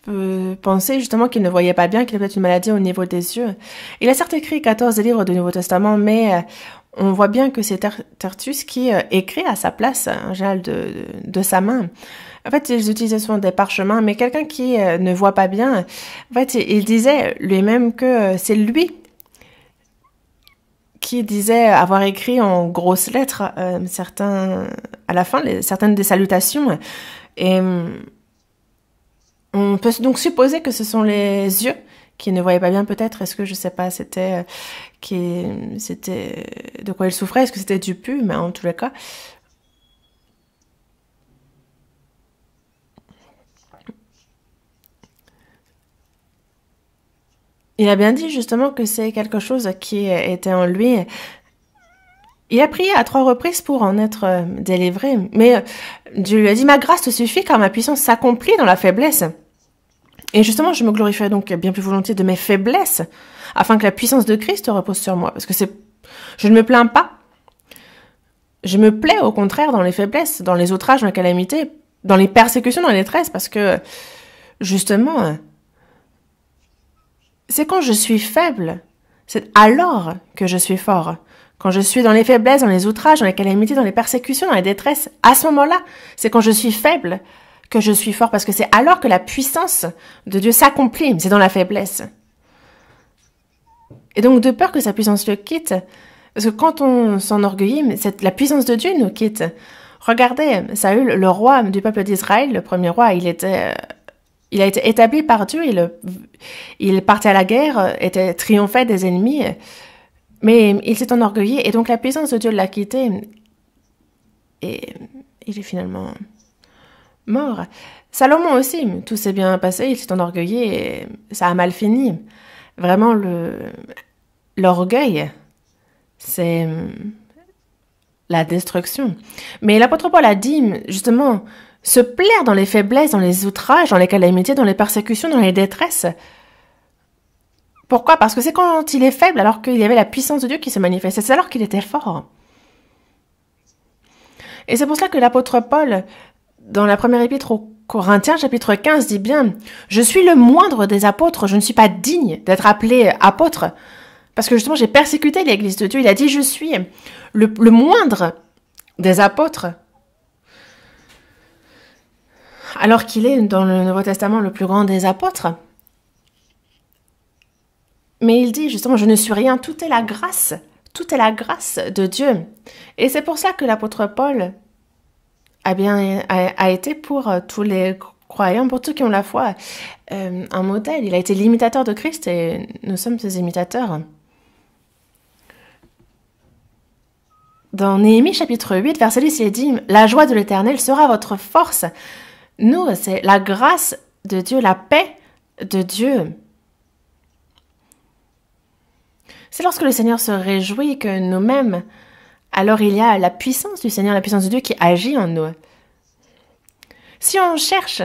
A: peut penser justement qu'il ne voyait pas bien, qu'il avait peut-être une maladie au niveau des yeux. Il a certes écrit 14 livres du Nouveau Testament, mais on voit bien que c'est Tertus qui écrit à sa place, en général de sa main. En fait, ils utilisaient souvent des parchemins, mais quelqu'un qui ne voit pas bien, en fait, il disait lui-même que c'est lui qui disait avoir écrit en grosses lettres à la fin, certaines des salutations. Et on peut donc supposer que ce sont les yeux qui ne voyaient pas bien, peut-être. Est-ce que, je sais pas, c'était de quoi il souffrait? Est-ce que c'était du pu? Mais en tous les cas, il a bien dit justement que c'est quelque chose qui était en lui. Il a prié à 3 reprises pour en être délivré. Mais Dieu lui a dit, ma grâce te suffit car ma puissance s'accomplit dans la faiblesse. Et justement, je me glorifierai donc bien plus volontiers de mes faiblesses afin que la puissance de Christ repose sur moi. Parce que je ne me plains pas. Je me plais au contraire dans les faiblesses, dans les outrages, dans les calamités, dans les persécutions, dans les détresses, parce que justement, c'est quand je suis faible, c'est alors que je suis fort. Quand je suis dans les faiblesses, dans les outrages, dans les calamités, dans les persécutions, dans les détresses, à ce moment-là, c'est quand je suis faible que je suis fort, parce que c'est alors que la puissance de Dieu s'accomplit, c'est dans la faiblesse. Et donc, de peur que sa puissance le quitte, parce que quand on s'enorgueillit, la puissance de Dieu nous quitte. Regardez, Saül, le roi du peuple d'Israël, le premier roi, il a été établi par Dieu, il partait à la guerre, triomphait des ennemis, mais il s'est enorgueilli, et donc la puissance de Dieu l'a quitté, et il est finalement mort. Salomon aussi, tout s'est bien passé, il s'est enorgueilli, et ça a mal fini. Vraiment, l'orgueil, c'est la destruction. Mais l'apôtre Paul a dit, justement, se plaire dans les faiblesses, dans les outrages, dans les calamités, dans les persécutions, dans les détresses. Pourquoi? Parce que c'est quand il est faible, alors qu'il y avait la puissance de Dieu qui se manifestait. C'est alors qu'il était fort. Et c'est pour cela que l'apôtre Paul, dans la première épître aux Corinthiens, chapitre 15, dit bien « Je suis le moindre des apôtres, je ne suis pas digne d'être appelé apôtre. » Parce que justement, j'ai persécuté l'église de Dieu. Il a dit « Je suis le moindre des apôtres. » Alors qu'il est, dans le Nouveau Testament, le plus grand des apôtres. Mais il dit justement, je ne suis rien, tout est la grâce de Dieu. Et c'est pour ça que l'apôtre Paul a été pour tous les croyants, pour tous qui ont la foi, un modèle. Il a été l'imitateur de Christ et nous sommes ses imitateurs. Dans Néhémie chapitre 8, verset 10, il est dit « La joie de l'Éternel sera votre force ». Nous, c'est la grâce de Dieu, la paix de Dieu. C'est lorsque le Seigneur se réjouit que nous-mêmes, alors il y a la puissance du Seigneur, la puissance de Dieu qui agit en nous. Si on cherche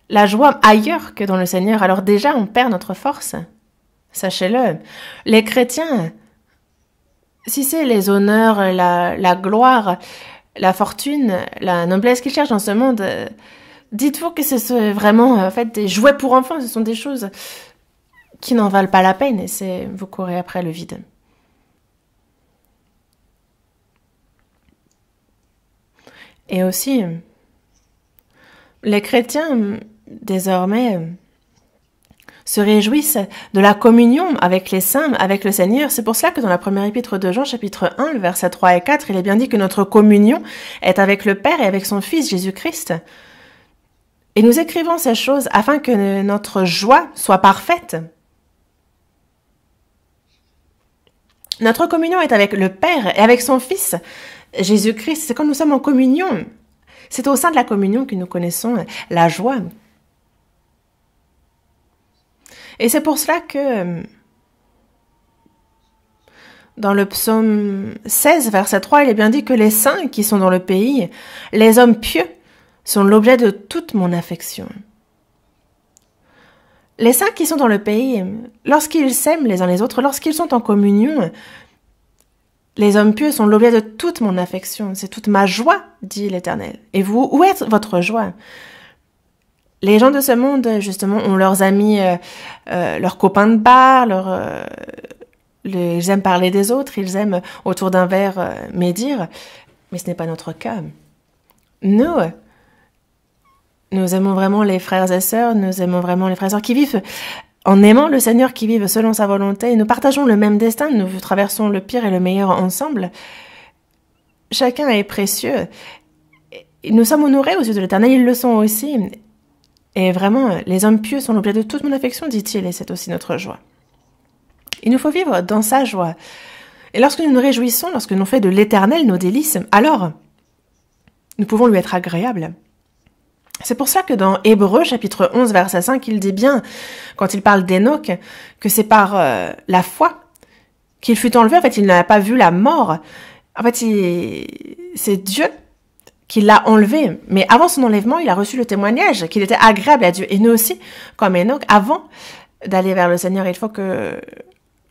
A: la joie ailleurs que dans le Seigneur, alors déjà on perd notre force. Sachez-le. Les chrétiens, si c'est les honneurs, la gloire, la fortune, la noblesse qu'ils cherchent dans ce monde, dites-vous que c'est vraiment en fait des jouets pour enfants, ce sont des choses qui n'en valent pas la peine et vous courez après le vide. Et aussi, les chrétiens, désormais, se réjouissent de la communion avec les saints, avec le Seigneur. C'est pour cela que dans la première épître de Jean, chapitre 1, le verset 3 et 4, il est bien dit que notre communion est avec le Père et avec son Fils Jésus-Christ. Et nous écrivons ces choses afin que notre joie soit parfaite. Notre communion est avec le Père et avec son Fils, Jésus-Christ. C'est quand nous sommes en communion. C'est au sein de la communion que nous connaissons la joie. Et c'est pour cela que dans le psaume 16, verset 3, il est bien dit que les saints qui sont dans le pays, les hommes pieux, sont l'objet de toute mon affection. Les saints qui sont dans le pays, lorsqu'ils s'aiment les uns les autres, lorsqu'ils sont en communion, les hommes pieux sont l'objet de toute mon affection. C'est toute ma joie, dit l'Éternel. Et vous, où est votre joie? Les gens de ce monde, justement, ont leurs amis, leurs copains de bar, ils aiment parler des autres, ils aiment autour d'un verre médire, mais ce n'est pas notre cas. Nous aimons vraiment les frères et sœurs, nous aimons vraiment les frères et sœurs qui vivent en aimant le Seigneur, qui vivent selon sa volonté. Nous partageons le même destin, nous traversons le pire et le meilleur ensemble. Chacun est précieux. Nous sommes honorés aux yeux de l'Éternel, ils le sont aussi. Et vraiment, les hommes pieux sont l'objet de toute mon affection, dit-il, et c'est aussi notre joie. Il nous faut vivre dans sa joie. Et lorsque nous nous réjouissons, lorsque nous faisons de l'Éternel nos délices, alors nous pouvons lui être agréables. C'est pour ça que dans Hébreux, chapitre 11, verset 5, il dit bien, quand il parle d'Hénoch, que c'est par la foi qu'il fut enlevé. En fait, il n'a pas vu la mort. En fait, c'est Dieu qui l'a enlevé. Mais avant son enlèvement, il a reçu le témoignage qu'il était agréable à Dieu. Et nous aussi, comme Hénoch, avant d'aller vers le Seigneur, il faut que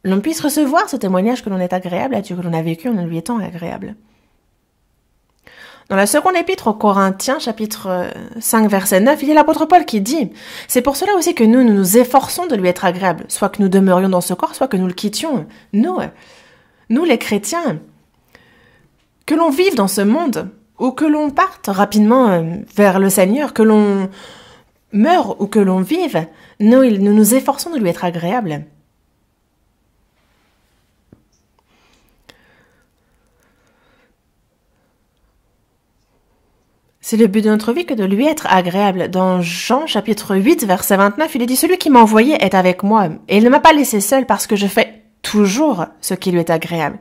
A: l'on puisse recevoir ce témoignage que l'on est agréable à Dieu, que l'on a vécu en lui étant agréable. Dans la seconde épître aux Corinthiens, chapitre 5, verset 9, il y a l'apôtre Paul qui dit « C'est pour cela aussi que nous nous efforçons de lui être agréable, soit que nous demeurions dans ce corps, soit que nous le quittions. Nous les chrétiens, que l'on vive dans ce monde, ou que l'on parte rapidement vers le Seigneur, que l'on meure ou que l'on vive, nous nous efforçons de lui être agréable. » C'est le but de notre vie que de lui être agréable. Dans Jean, chapitre 8, verset 29, il est dit « Celui qui m'a envoyé est avec moi, et il ne m'a pas laissé seul parce que je fais toujours ce qui lui est agréable. »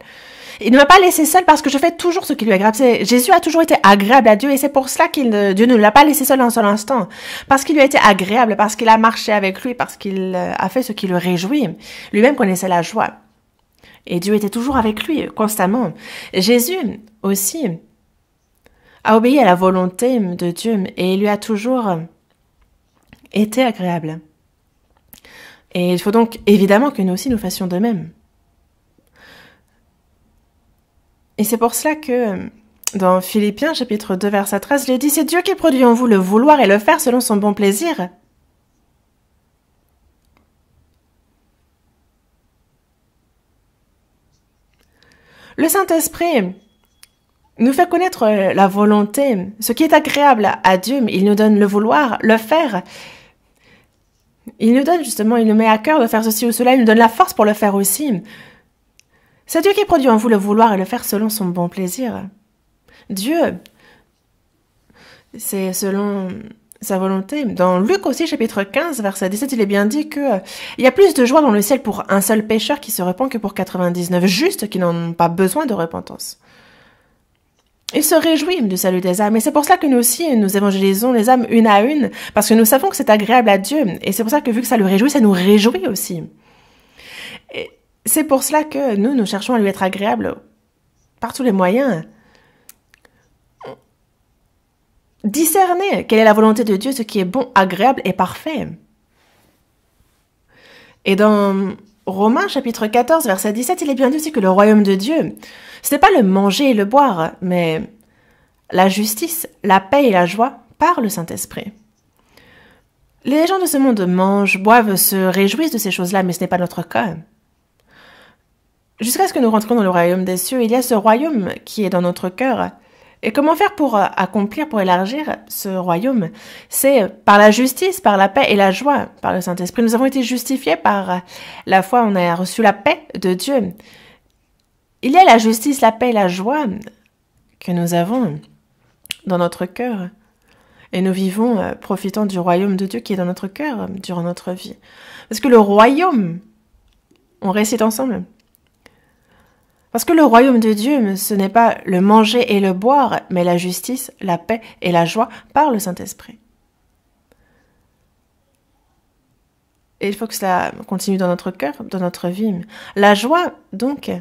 A: Il ne m'a pas laissé seul parce que je fais toujours ce qui lui est agréable. Jésus a toujours été agréable à Dieu, et c'est pour cela que Dieu ne l'a pas laissé seul un seul instant. Parce qu'il lui a été agréable, parce qu'il a marché avec lui, parce qu'il a fait ce qui le réjouit. Lui-même connaissait la joie. Et Dieu était toujours avec lui, constamment. Jésus aussi a obéi à la volonté de Dieu et il lui a toujours été agréable. Et il faut donc évidemment que nous aussi nous fassions de même. Et c'est pour cela que dans Philippiens chapitre 2 verset 13, il est dit « C'est Dieu qui produit en vous le vouloir et le faire selon son bon plaisir. » Le Saint-Esprit nous fait connaître la volonté, ce qui est agréable à Dieu, mais il nous donne le vouloir, le faire. Il nous donne justement, il nous met à cœur de faire ceci ou cela, il nous donne la force pour le faire aussi. C'est Dieu qui produit en vous le vouloir et le faire selon son bon plaisir. Dieu, c'est selon sa volonté. Dans Luc aussi, chapitre 15, verset 17, il est bien dit que il y a plus de joie dans le ciel pour un seul pécheur qui se repent que pour 99 justes qui n'en ont pas besoin de repentance. Il se réjouit du salut des âmes. Et c'est pour cela que nous aussi, nous évangélisons les âmes une à une, parce que nous savons que c'est agréable à Dieu. Et c'est pour ça que vu que ça le réjouit, ça nous réjouit aussi. Et c'est pour cela que nous cherchons à lui être agréable par tous les moyens. Discerner quelle est la volonté de Dieu, ce qui est bon, agréable et parfait. Et dans Romains chapitre 14, verset 17, il est bien dit aussi que le royaume de Dieu, ce n'est pas le manger et le boire, mais la justice, la paix et la joie par le Saint-Esprit. Les gens de ce monde mangent, boivent, se réjouissent de ces choses-là, mais ce n'est pas notre cas. Jusqu'à ce que nous rentrions dans le royaume des cieux, il y a ce royaume qui est dans notre cœur. Et comment faire pour accomplir, pour élargir ce royaume? C'est par la justice, par la paix et la joie, par le Saint-Esprit. Nous avons été justifiés par la foi, on a reçu la paix de Dieu. Il y a la justice, la paix et la joie que nous avons dans notre cœur. Et nous vivons profitant du royaume de Dieu qui est dans notre cœur durant notre vie. Parce que le royaume, on récite ensemble. Parce que le royaume de Dieu, ce n'est pas le manger et le boire, mais la justice, la paix et la joie par le Saint-Esprit. Et il faut que cela continue dans notre cœur, dans notre vie. La joie, donc,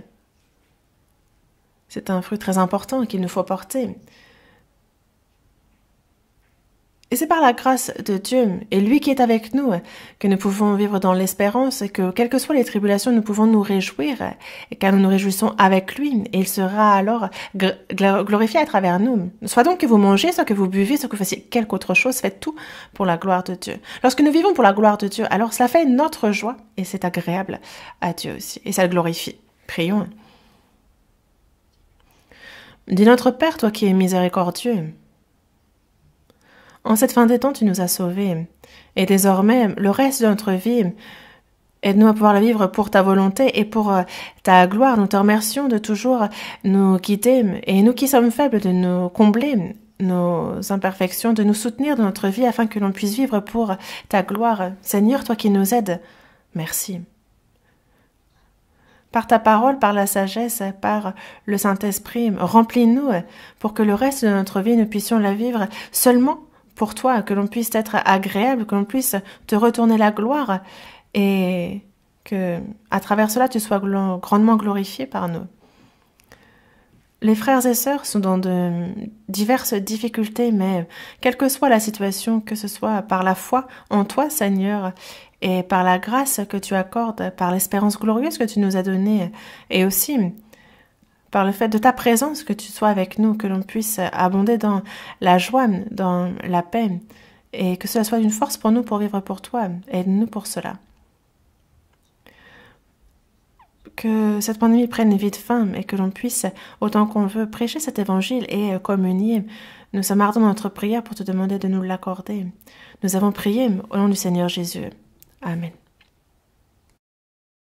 A: c'est un fruit très important qu'il nous faut porter. Et c'est par la grâce de Dieu, et lui qui est avec nous, que nous pouvons vivre dans l'espérance, et que, quelles que soient les tribulations, nous pouvons nous réjouir, car nous nous réjouissons avec lui, et il sera alors glorifié à travers nous. Soit donc que vous mangez, soit que vous buvez, soit que vous fassiez quelque autre chose, faites tout pour la gloire de Dieu. Lorsque nous vivons pour la gloire de Dieu, alors cela fait notre joie, et c'est agréable à Dieu aussi, et ça le glorifie. Prions. Dis notre Père, toi qui es miséricordieux, en cette fin des temps, tu nous as sauvés. Et désormais, le reste de notre vie, aide-nous à pouvoir la vivre pour ta volonté et pour ta gloire. Nous te remercions de toujours nous guider et nous qui sommes faibles, de nous combler nos imperfections, de nous soutenir dans notre vie afin que l'on puisse vivre pour ta gloire. Seigneur, toi qui nous aides, merci. Par ta parole, par la sagesse, par le Saint-Esprit, remplis-nous pour que le reste de notre vie, nous puissions la vivre seulement pour toi, que l'on puisse être agréable, que l'on puisse te retourner la gloire et que, à travers cela, tu sois grandement glorifié par nous. Les frères et sœurs sont dans de diverses difficultés, mais quelle que soit la situation, que ce soit par la foi en toi, Seigneur, et par la grâce que tu accordes, par l'espérance glorieuse que tu nous as donnée, et aussi par le fait de ta présence, que tu sois avec nous, que l'on puisse abonder dans la joie, dans la paix, et que cela soit une force pour nous pour vivre pour toi. Aide-nous pour cela. Que cette pandémie prenne vite fin et que l'on puisse, autant qu'on veut, prêcher cet évangile et communier. Nous sommes ardents dans notre prière pour te demander de nous l'accorder. Nous avons prié au nom du Seigneur Jésus. Amen.